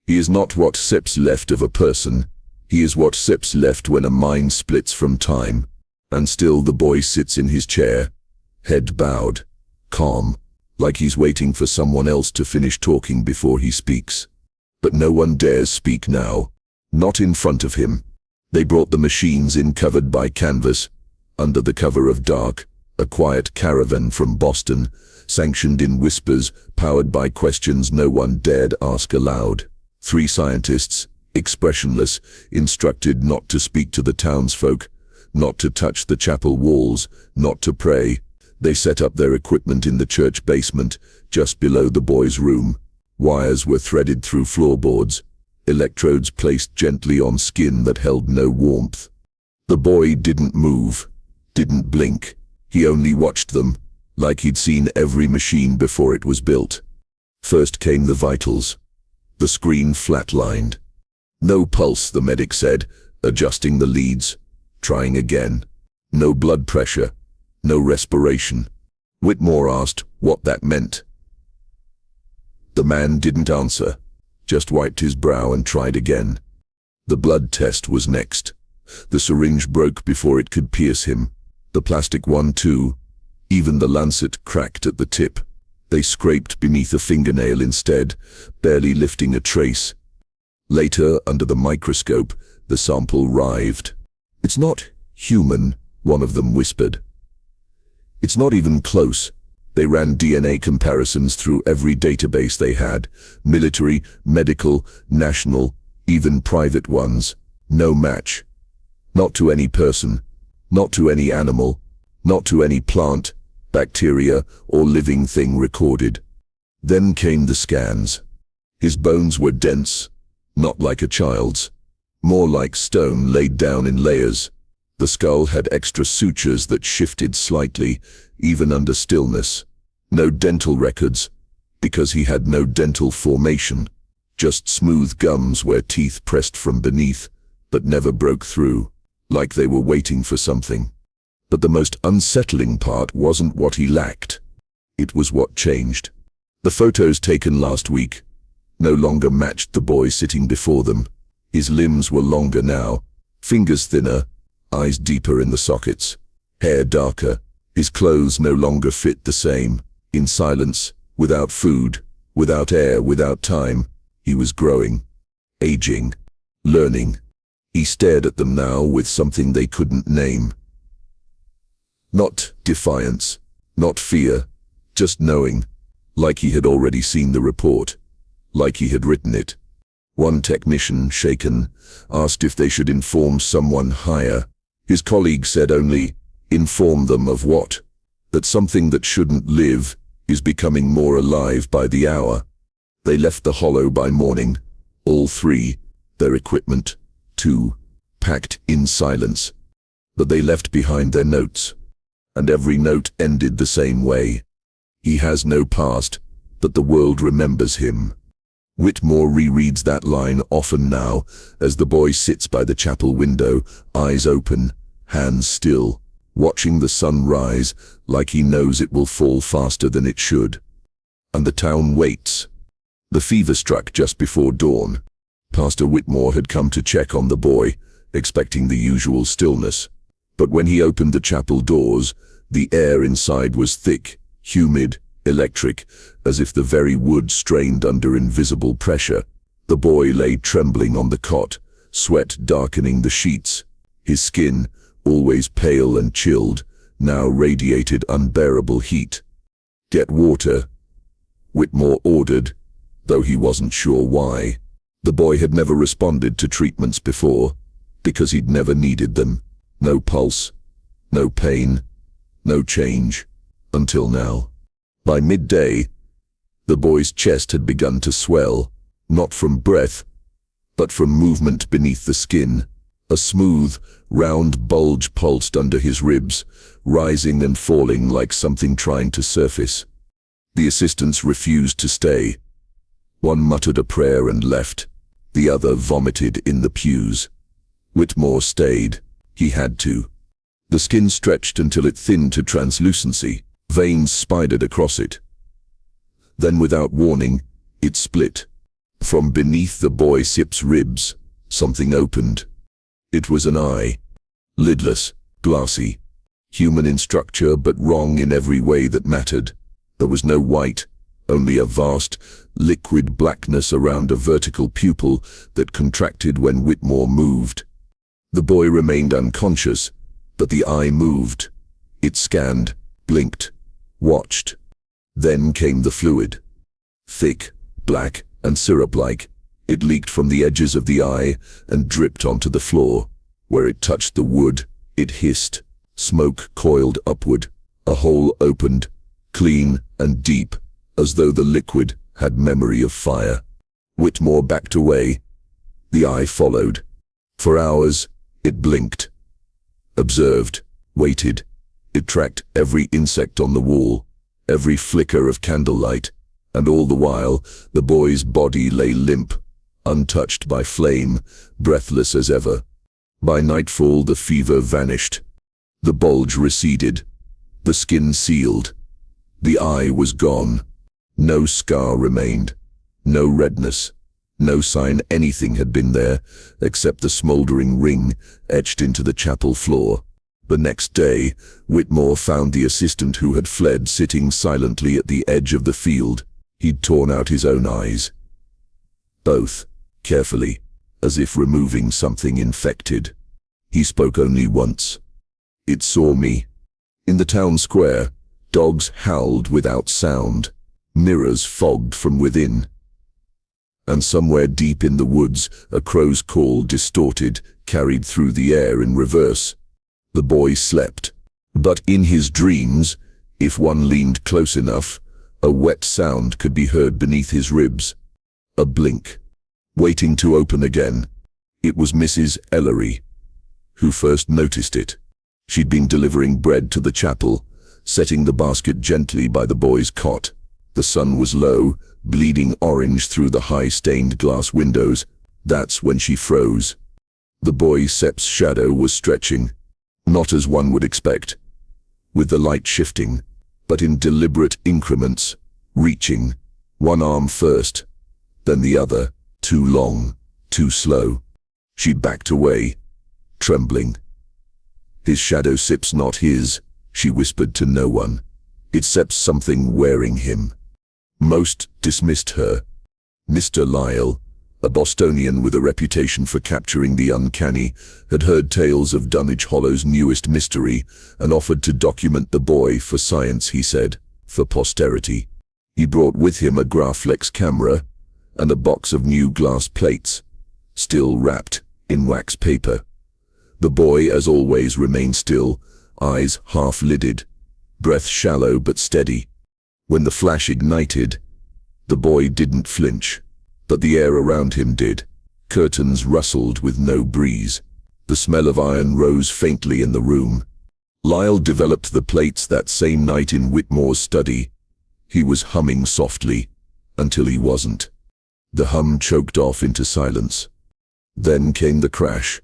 "He is not what seps left of a person. He is what seps left when a mind splits from time." And still the boy sits in his chair, head bowed, calm, like he's waiting for someone else to finish talking before he speaks. But no one dares speak now, not in front of him. They brought the machines in covered by canvas, under the cover of dark, a quiet caravan from Boston, sanctioned in whispers, powered by questions no one dared ask aloud. 3 scientists, expressionless, instructed not to speak to the townsfolk, not to touch the chapel walls, not to pray. They set up their equipment in the church basement, just below the boy's room. Wires were threaded through floorboards, electrodes placed gently on skin that held no warmth. The boy didn't move, didn't blink. He only watched them, like he'd seen every machine before it was built. First came the vitals. The screen flatlined. "No pulse," the medic said, adjusting the leads, trying again. "No blood pressure, no respiration." Whitmore asked what that meant. The man didn't answer, just wiped his brow and tried again. The blood test was next. The syringe broke before it could pierce him. The plastic one too. Even the lancet cracked at the tip. They scraped beneath a fingernail instead, barely lifting a trace. Later, under the microscope, the sample writhed. "It's not human," one of them whispered. "It's not even close." They ran DNA comparisons through every database they had, military, medical, national, even private ones. No match. Not to any person, not to any animal, not to any plant, bacteria, or living thing recorded. Then came the scans. His bones were dense, not like a child's, more like stone laid down in layers. The skull had extra sutures that shifted slightly, even under stillness. No dental records, because he had no dental formation, just smooth gums where teeth pressed from beneath, but never broke through, like they were waiting for something. But the most unsettling part wasn't what he lacked. It was what changed. The photos taken last week no longer matched the boy sitting before them. His limbs were longer now, fingers thinner, eyes deeper in the sockets, hair darker. His clothes no longer fit the same. In silence, without food, without air, without time, he was growing, aging, learning. He stared at them now with something they couldn't name. Not defiance, not fear, just knowing, like he had already seen the report, like he had written it. One technician, shaken, asked if they should inform someone higher. His colleague said only, inform them of what? That something that shouldn't live is becoming more alive by the hour. They left the hollow by morning, all three, their equipment, too, packed in silence. But they left behind their notes, and every note ended the same way. He has no past, but the world remembers him. Whitmore rereads that line often now, as the boy sits by the chapel window, eyes open, hands still, watching the sun rise like he knows it will fall faster than it should. And the town waits. The fever struck just before dawn. Pastor Whitmore had come to check on the boy, expecting the usual stillness. But when he opened the chapel doors, the air inside was thick, humid, electric, as if the very wood strained under invisible pressure. The boy lay trembling on the cot, sweat darkening the sheets. His skin, always pale and chilled, now radiated unbearable heat. "Get water," Whitmore ordered, though he wasn't sure why. The boy had never responded to treatments before, because he'd never needed them. No pulse, no pain, no change, until now. By midday, the boy's chest had begun to swell, not from breath, but from movement beneath the skin. A smooth, round bulge pulsed under his ribs, rising and falling like something trying to surface. The assistants refused to stay. One muttered a prayer and left. The other vomited in the pews. Whitmore stayed. He had to. The skin stretched until it thinned to translucency. Veins spidered across it. Then, without warning, it split. From beneath the boy Sip's ribs, something opened. It was an eye. Lidless, glassy, human in structure but wrong in every way that mattered. There was no white, only a vast, liquid blackness around a vertical pupil that contracted when Whitmore moved. The boy remained unconscious, but the eye moved. It scanned, blinked, watched. Then came the fluid. Thick, black, and syrup-like, it leaked from the edges of the eye and dripped onto the floor. Where it touched the wood, it hissed. Smoke coiled upward. A hole opened, clean and deep, as though the liquid had memory of fire. Whitmore backed away. The eye followed. For hours, it blinked. Observed, waited. It tracked every insect on the wall, every flicker of candlelight, and all the while, the boy's body lay limp, untouched by flame, breathless as ever. By nightfall, the fever vanished. The bulge receded. The skin sealed. The eye was gone. No scar remained. No redness. No sign anything had been there, except the smoldering ring etched into the chapel floor. The next day, Whitmore found the assistant who had fled sitting silently at the edge of the field. He'd torn out his own eyes. Both, carefully, as if removing something infected. He spoke only once. "It saw me." In the town square, dogs howled without sound. Mirrors fogged from within. And somewhere deep in the woods, a crow's call, distorted, carried through the air in reverse. The boy slept. But in his dreams, if one leaned close enough, a wet sound could be heard beneath his ribs. A blink, waiting to open again. It was Mrs. Ellery who first noticed it. She'd been delivering bread to the chapel, setting the basket gently by the boy's cot. The sun was low, bleeding orange through the high stained glass windows. That's when she froze. The boy Sepp's shadow was stretching, not as one would expect, with the light shifting, but in deliberate increments, reaching, one arm first, then the other, too long, too slow. She backed away, trembling. His shadow Sepp's not his, she whispered to no one. It's Sepp's something wearing him. Most dismissed her. Mr. Lyle, a Bostonian with a reputation for capturing the uncanny, had heard tales of Dunwich Hollow's newest mystery and offered to document the boy for science, he said, for posterity. He brought with him a Graflex camera and a box of new glass plates, still wrapped in wax paper. The boy, as always, remained still, eyes half-lidded, breath shallow but steady. When the flash ignited, the boy didn't flinch, but the air around him did. Curtains rustled with no breeze. The smell of iron rose faintly in the room. Lyle developed the plates that same night in Whitmore's study. He was humming softly, until he wasn't. The hum choked off into silence. Then came the crash.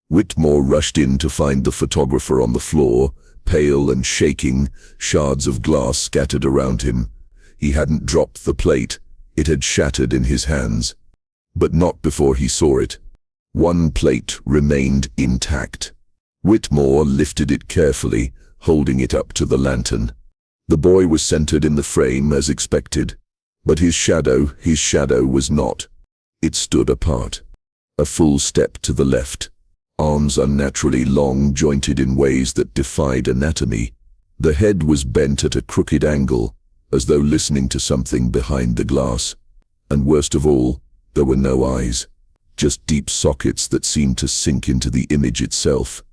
Whitmore rushed in to find the photographer on the floor, pale and shaking, shards of glass scattered around him. He hadn't dropped the plate, it had shattered in his hands. But not before he saw it. One plate remained intact. Whitmore lifted it carefully, holding it up to the lantern. The boy was centered in the frame as expected, but his shadow was not. It stood apart. A full step to the left. Arms unnaturally long, jointed in ways that defied anatomy. The head was bent at a crooked angle, as though listening to something behind the glass. And worst of all, there were no eyes, just deep sockets that seemed to sink into the image itself.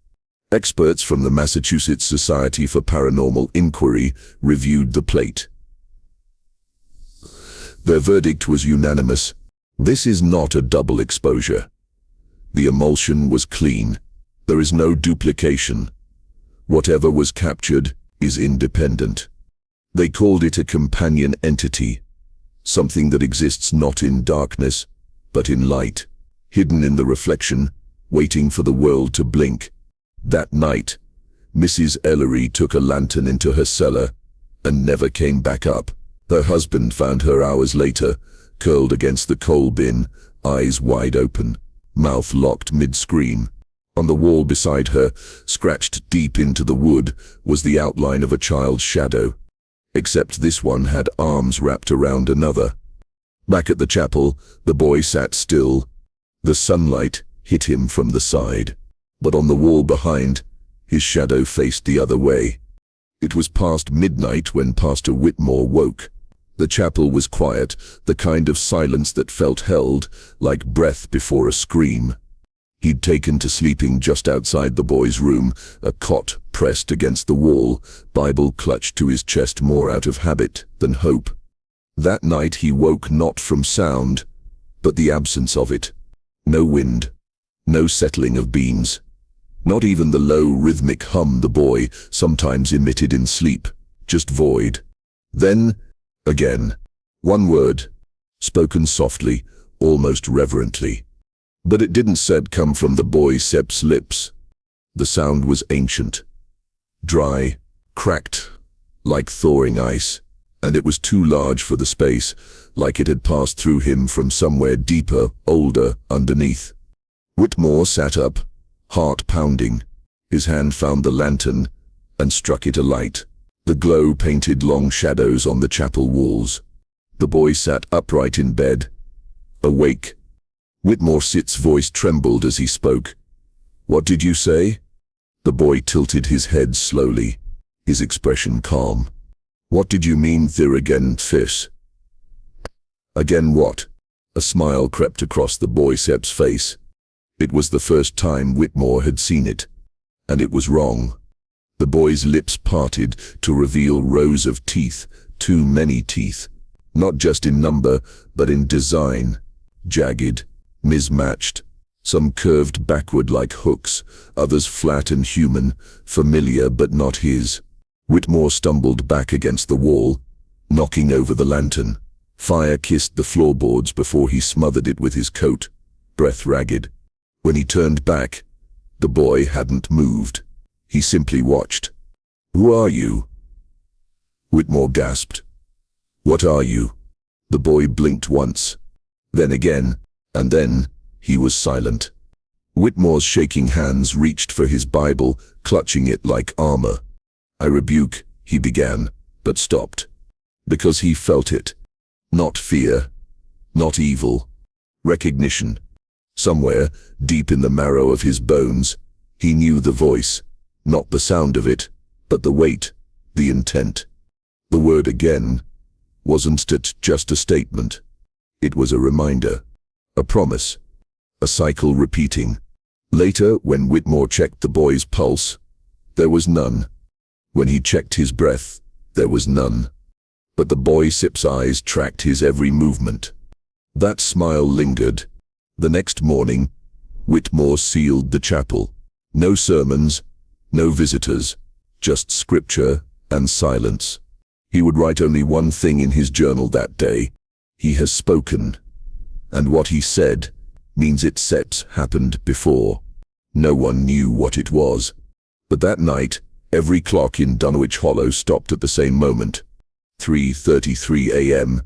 Experts from the Massachusetts Society for Paranormal Inquiry reviewed the plate. Their verdict was unanimous. This is not a double exposure. The emulsion was clean. There is no duplication. Whatever was captured is independent. They called it a companion entity, something that exists not in darkness, but in light, hidden in the reflection, waiting for the world to blink. That night, Mrs. Ellery took a lantern into her cellar and never came back up. Her husband found her hours later, curled against the coal bin, eyes wide open, mouth locked mid-scream. On the wall beside her, scratched deep into the wood, was the outline of a child's shadow. Except this one had arms wrapped around another. Back at the chapel, the boy sat still. The sunlight hit him from the side, but on the wall behind, his shadow faced the other way. It was past midnight when Pastor Whitmore woke. The chapel was quiet, the kind of silence that felt held, like breath before a scream. He'd taken to sleeping just outside the boy's room, a cot pressed against the wall, Bible clutched to his chest more out of habit than hope. That night he woke not from sound, but the absence of it. No wind, no settling of beams, not even the low rhythmic hum the boy sometimes emitted in sleep, just void. Then, again, one word, spoken softly, almost reverently. But it didn't come from the boy Sepp's lips. The sound was ancient, dry, cracked, like thawing ice, and it was too large for the space, like it had passed through him from somewhere deeper, older, underneath. Whitmore sat up, heart pounding. His hand found the lantern and struck it alight. The glow painted long shadows on the chapel walls. The boy sat upright in bed, awake. Whitmore's voice trembled as he spoke. "What did you say?" The boy tilted his head slowly, his expression calm. "What did you mean again, Fis?" "Again what?" A smile crept across the boy Sepp's face. It was the first time Whitmore had seen it, and it was wrong. The boy's lips parted to reveal rows of teeth, too many teeth, not just in number, but in design, jagged, mismatched, some curved backward like hooks, others flat and human, familiar but not his. Whitmore stumbled back against the wall, knocking over the lantern. Fire kissed the floorboards before he smothered it with his coat, breath ragged. When he turned back, the boy hadn't moved. He simply watched. "Who are you?" Whitmore gasped. "What are you?" The boy blinked once, then again, and then he was silent. Whitmore's shaking hands reached for his Bible, clutching it like armor. "I rebuke," he began, but stopped. Because he felt it. Not fear, not evil. Recognition. Somewhere, deep in the marrow of his bones, he knew the voice, not the sound of it, but the weight, the intent. The word again, wasn't it just a statement? It was a reminder, a promise, a cycle repeating. Later, when Whitmore checked the boy's pulse, there was none. When he checked his breath, there was none. But the boy Sip's eyes tracked his every movement. That smile lingered. The next morning, Whitmore sealed the chapel. No sermons, no visitors, just scripture and silence. He would write only one thing in his journal that day. He has spoken. And what he said means it Seps happened before. No one knew what it was. But that night, every clock in Dunwich Hollow stopped at the same moment. 3:33 a.m.,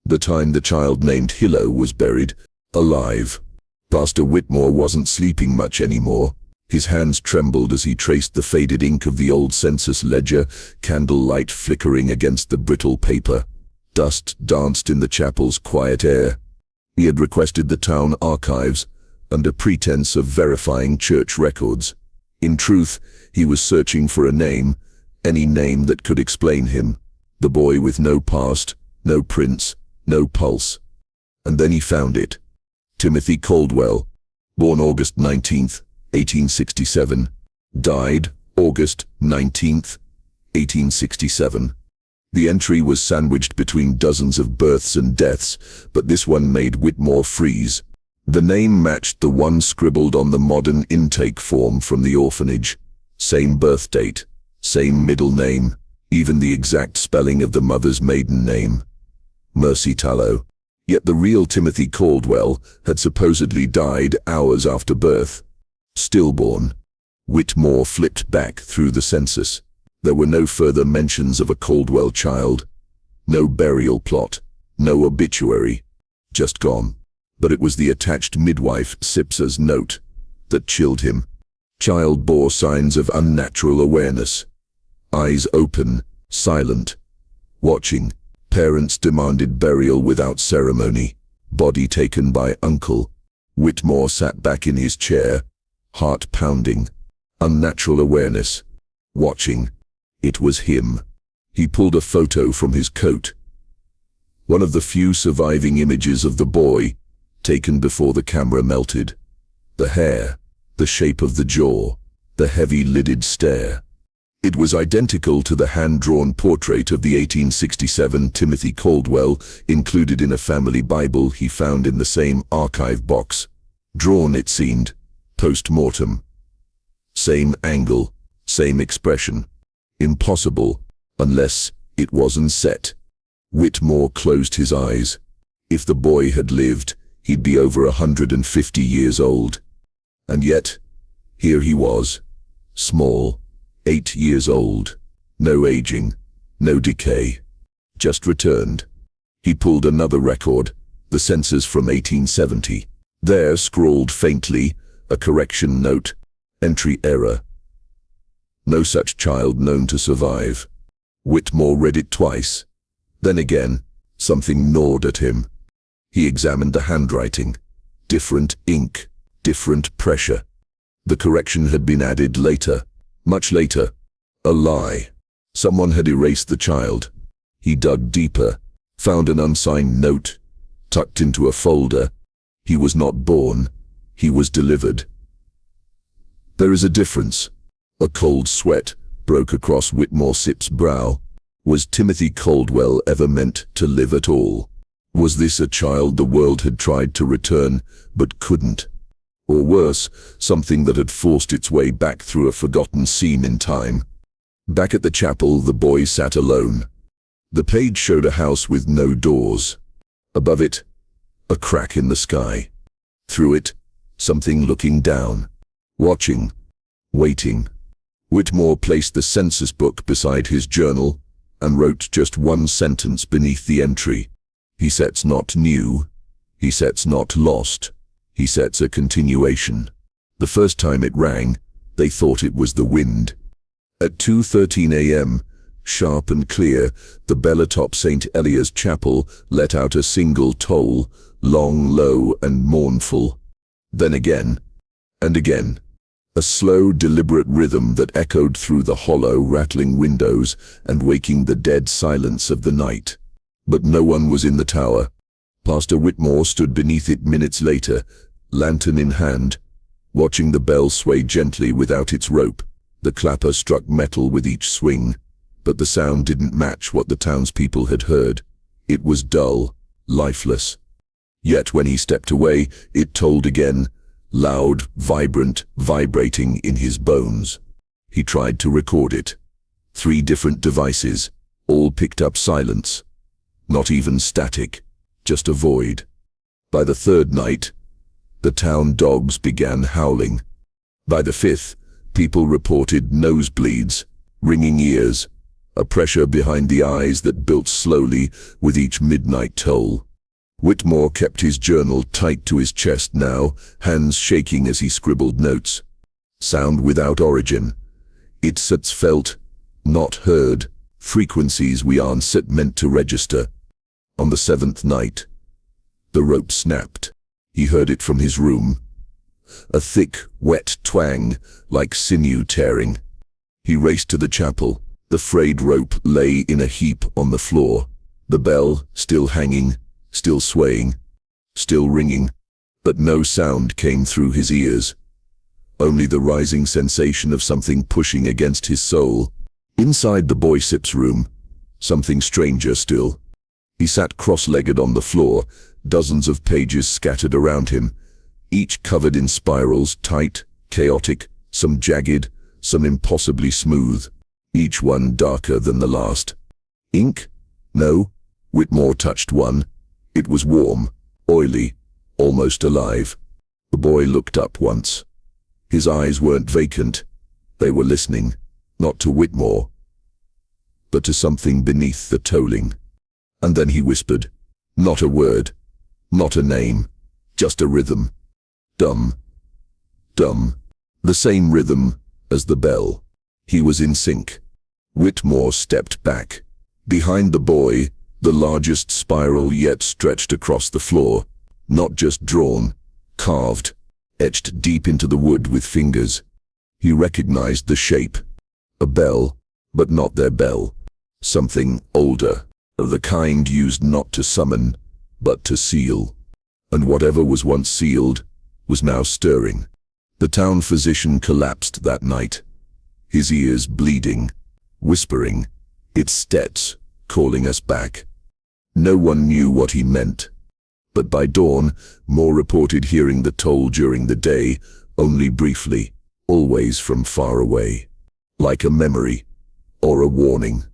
the time the child named Hilo was buried, alive. Pastor Whitmore wasn't sleeping much anymore. His hands trembled as he traced the faded ink of the old census ledger, candlelight flickering against the brittle paper. Dust danced in the chapel's quiet air. He had requested the town archives, under pretense of verifying church records. In truth, he was searching for a name, any name that could explain him. The boy with no past, no prints, no pulse. And then he found it. Timothy Caldwell, born August 19th, 1867, died August 19th, 1867. The entry was sandwiched between dozens of births and deaths, but this one made Whitmore freeze. The name matched the one scribbled on the modern intake form from the orphanage. Same birth date, same middle name, even the exact spelling of the mother's maiden name. Mercy Tallow. Yet the real Timothy Caldwell had supposedly died hours after birth. Stillborn. Whitmore flipped back through the census. There were no further mentions of a Caldwell child. No burial plot. No obituary. Just gone. But it was the attached midwife Sipsa's note that chilled him. Child bore signs of unnatural awareness. Eyes open, silent, watching. Parents demanded burial without ceremony. Body taken by uncle. Whitmore sat back in his chair, heart pounding. Unnatural awareness. Watching. It was him. He pulled a photo from his coat. One of the few surviving images of the boy, taken before the camera melted. The hair, the shape of the jaw, the heavy-lidded stare. It was identical to the hand-drawn portrait of the 1867 Timothy Caldwell, included in a family Bible he found in the same archive box. Drawn, it seemed, post-mortem. Same angle, same expression. Impossible, unless it wasn't set. Whitmore closed his eyes. If the boy had lived, he'd be over 150 years old. And yet, here he was, small, 8 years old, no aging, no decay, just returned. He pulled another record, the census from 1870. There, scrawled faintly, a correction note, entry error. No such child known to survive. Whitmore read it twice. Then again, something gnawed at him. He examined the handwriting. Different ink, different pressure. The correction had been added later. Much later. A lie. Someone had erased the child. He dug deeper, found an unsigned note, tucked into a folder. He was not born. He was delivered. There is a difference. A cold sweat broke across Whitmore Sip's brow. Was Timothy Caldwell ever meant to live at all? Was this a child the world had tried to return, but couldn't? Or worse, something that had forced its way back through a forgotten seam in time? Back at the chapel, the boy sat alone. The page showed a house with no doors. Above it, a crack in the sky. Through it, something looking down, watching, waiting. Whitmore placed the census book beside his journal and wrote just one sentence beneath the entry. He sets not new, he sets not lost, he sets a continuation. The first time it rang, they thought it was the wind. At 2:13 a.m., sharp and clear, the bell atop St. Elia's Chapel let out a single toll, long, low, and mournful. Then again, and again. A slow, deliberate rhythm that echoed through the hollow, rattling windows and waking the dead silence of the night. But no one was in the tower. Pastor Whitmore stood beneath it minutes later, lantern in hand, watching the bell sway gently without its rope. The clapper struck metal with each swing, but the sound didn't match what the townspeople had heard. It was dull, lifeless. Yet when he stepped away, it tolled again, loud, vibrant, vibrating in his bones. He tried to record it. 3 different devices, all picked up silence. Not even static, just a void. By the 3rd night, the town dogs began howling. By the 5th, people reported nosebleeds, ringing ears, a pressure behind the eyes that built slowly with each midnight toll. Whitmore kept his journal tight to his chest now, hands shaking as he scribbled notes. Sound without origin. It's felt, not heard, frequencies we aren't meant to register. On the 7th night, the rope snapped. He heard it from his room. A thick, wet twang, like sinew tearing. He raced to the chapel. The frayed rope lay in a heap on the floor. The bell, still hanging, still swaying, still ringing, but no sound came through his ears. Only the rising sensation of something pushing against his soul. Inside the boy Sip's room, something stranger still. He sat cross-legged on the floor, dozens of pages scattered around him, each covered in spirals, tight, chaotic, some jagged, some impossibly smooth, each one darker than the last. Ink? No. Whitmore touched one. It was warm, oily, almost alive. The boy looked up once. His eyes weren't vacant. They were listening, not to Whitmore, but to something beneath the tolling. And then he whispered, not a word, not a name, just a rhythm. Dum, dum, the same rhythm as the bell. He was in sync. Whitmore stepped back. Behind the boy, the largest spiral yet stretched across the floor, not just drawn, carved, etched deep into the wood with fingers. He recognized the shape. A bell, but not their bell. Something older, of the kind used not to summon, but to seal. And whatever was once sealed was now stirring. The town physician collapsed that night, his ears bleeding, whispering, "It's Stets, calling us back." No one knew what he meant. But by dawn, more reported hearing the toll during the day, only briefly, always from far away. Like a memory, or a warning.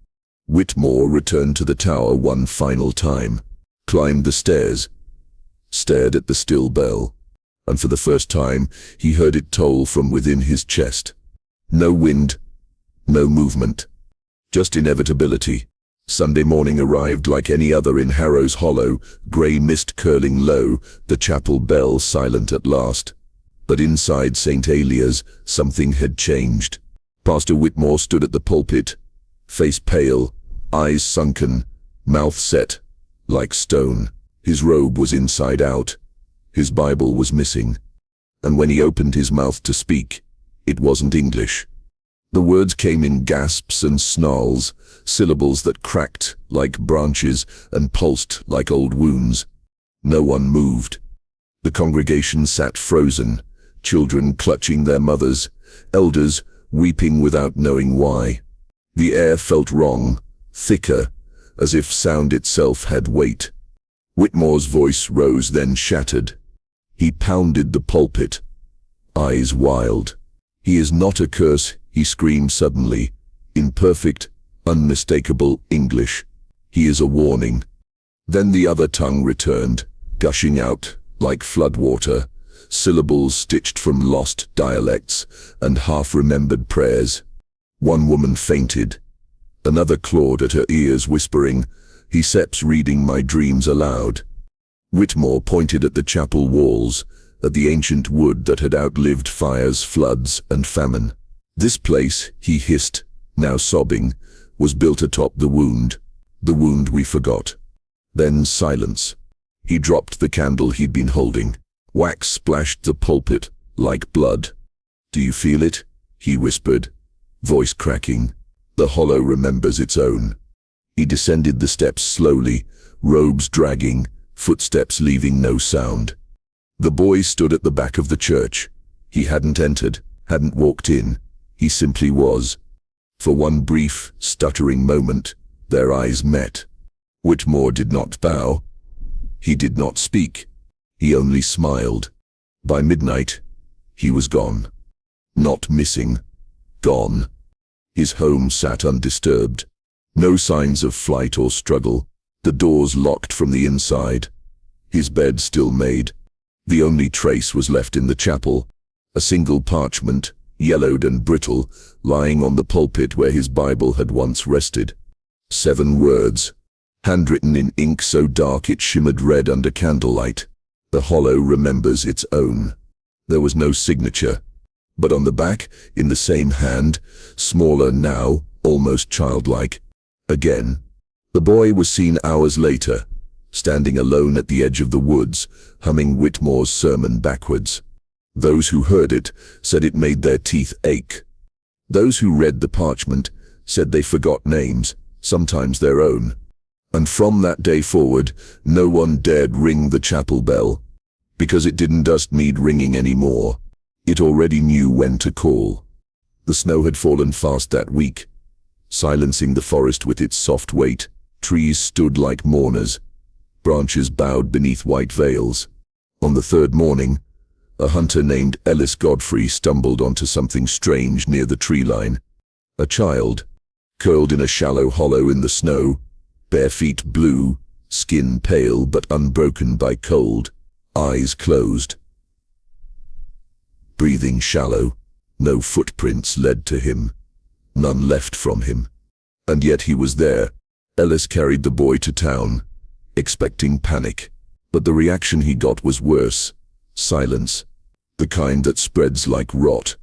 Whitmore returned to the tower one final time, climbed the stairs, stared at the still bell, and for the first time he heard it toll from within his chest. No wind, no movement, just inevitability. Sunday morning arrived like any other in Harrow's Hollow, grey mist curling low, the chapel bell silent at last. But inside St. Elia's, something had changed. Pastor Whitmore stood at the pulpit, face pale, eyes sunken, mouth set, like stone. His robe was inside out. His Bible was missing. And when he opened his mouth to speak, it wasn't English. The words came in gasps and snarls, syllables that cracked like branches and pulsed like old wounds. No one moved. The congregation sat frozen, children clutching their mothers, elders weeping without knowing why. The air felt wrong, thicker, as if sound itself had weight. Whitmore's voice rose then shattered. He pounded the pulpit, eyes wild. "He is not a curse," he screamed suddenly, in perfect, unmistakable English. "He is a warning." Then the other tongue returned, gushing out like floodwater, syllables stitched from lost dialects and half-remembered prayers. One woman fainted. Another clawed at her ears, whispering, "He seeps reading my dreams aloud." Whitmore pointed at the chapel walls, at the ancient wood that had outlived fires, floods, and famine. "This place," he hissed, now sobbing, "was built atop the wound we forgot." Then silence. He dropped the candle he'd been holding. Wax splashed the pulpit like blood. "Do you feel it?" he whispered, voice cracking. "The hollow remembers its own." He descended the steps slowly, robes dragging, footsteps leaving no sound. The boy stood at the back of the church. He hadn't entered, hadn't walked in. He simply was. For one brief, stuttering moment, their eyes met. Whitmore did not bow. He did not speak. He only smiled. By midnight, he was gone. Not missing. Gone. His home sat undisturbed. No signs of flight or struggle. The doors locked from the inside. His bed still made. The only trace was left in the chapel. A single parchment, yellowed and brittle, lying on the pulpit where his Bible had once rested. 7 words, handwritten in ink so dark it shimmered red under candlelight. "The hollow remembers its own." There was no signature, but on the back, in the same hand, smaller now, almost childlike, again. The boy was seen hours later, standing alone at the edge of the woods, humming Whitmore's sermon backwards. Those who heard it said it made their teeth ache. Those who read the parchment said they forgot names, sometimes their own. And from that day forward, no one dared ring the chapel bell, because it didn't just need ringing anymore. It already knew when to call. The snow had fallen fast that week, silencing the forest with its soft weight. Trees stood like mourners. Branches bowed beneath white veils. On the 3rd morning, a hunter named Ellis Godfrey stumbled onto something strange near the tree line. A child, curled in a shallow hollow in the snow, bare feet blue, skin pale but unbroken by cold, eyes closed. Breathing shallow, no footprints led to him, none left from him. And yet he was there. Ellis carried the boy to town, expecting panic. But the reaction he got was worse. Silence. The kind that spreads like rot.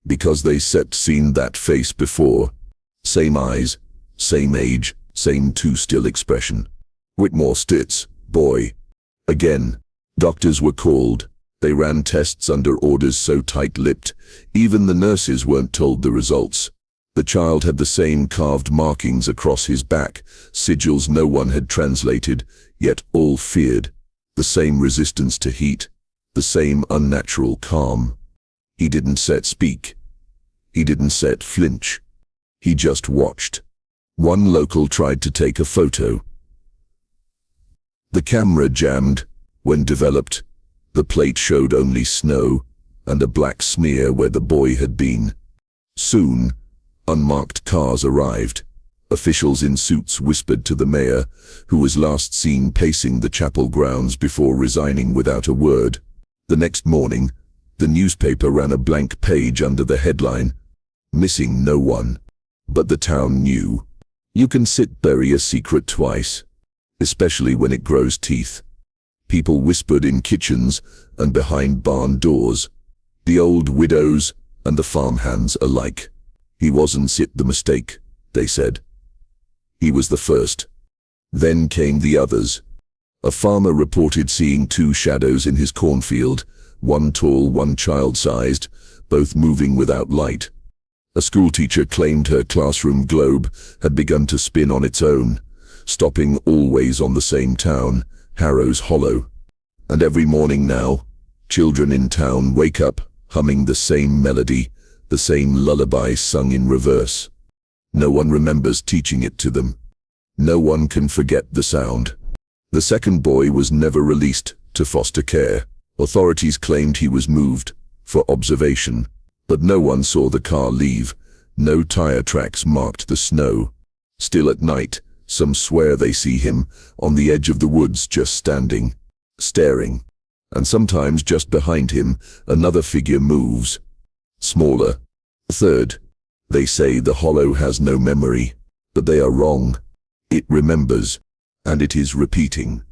Because they seen that face before. Same eyes, same age, same too-still expression. Whitmore Stitz, boy. Again. Doctors were called. They ran tests under orders so tight-lipped, even the nurses weren't told the results. The child had the same carved markings across his back, sigils no one had translated, yet all feared. The same resistance to heat, the same unnatural calm. He didn't speak. He didn't flinch. He just watched. One local tried to take a photo. The camera jammed. When developed, the plate showed only snow and a black smear where the boy had been. Soon, unmarked cars arrived. Officials in suits whispered to the mayor, who was last seen pacing the chapel grounds before resigning without a word. The next morning, the newspaper ran a blank page under the headline, "Missing no one." But the town knew. You can bury a secret twice, especially when it grows teeth. People whispered in kitchens and behind barn doors, the old widows and the farmhands alike. He wasn't the mistake, they said. He was the first. Then came the others. A farmer reported seeing 2 shadows in his cornfield, one tall, one child-sized, both moving without light. A schoolteacher claimed her classroom globe had begun to spin on its own, stopping always on the same town, Harrow's Hollow. And every morning now, children in town wake up, humming the same melody, the same lullaby sung in reverse. No one remembers teaching it to them. No one can forget the sound. The second boy was never released to foster care. Authorities claimed he was moved for observation, but no one saw the car leave. No tire tracks marked the snow. Still at night, some swear they see him on the edge of the woods just standing, staring. And sometimes just behind him, another figure moves. Smaller. Third, they say the hollow has no memory, but they are wrong. It remembers, and it is repeating.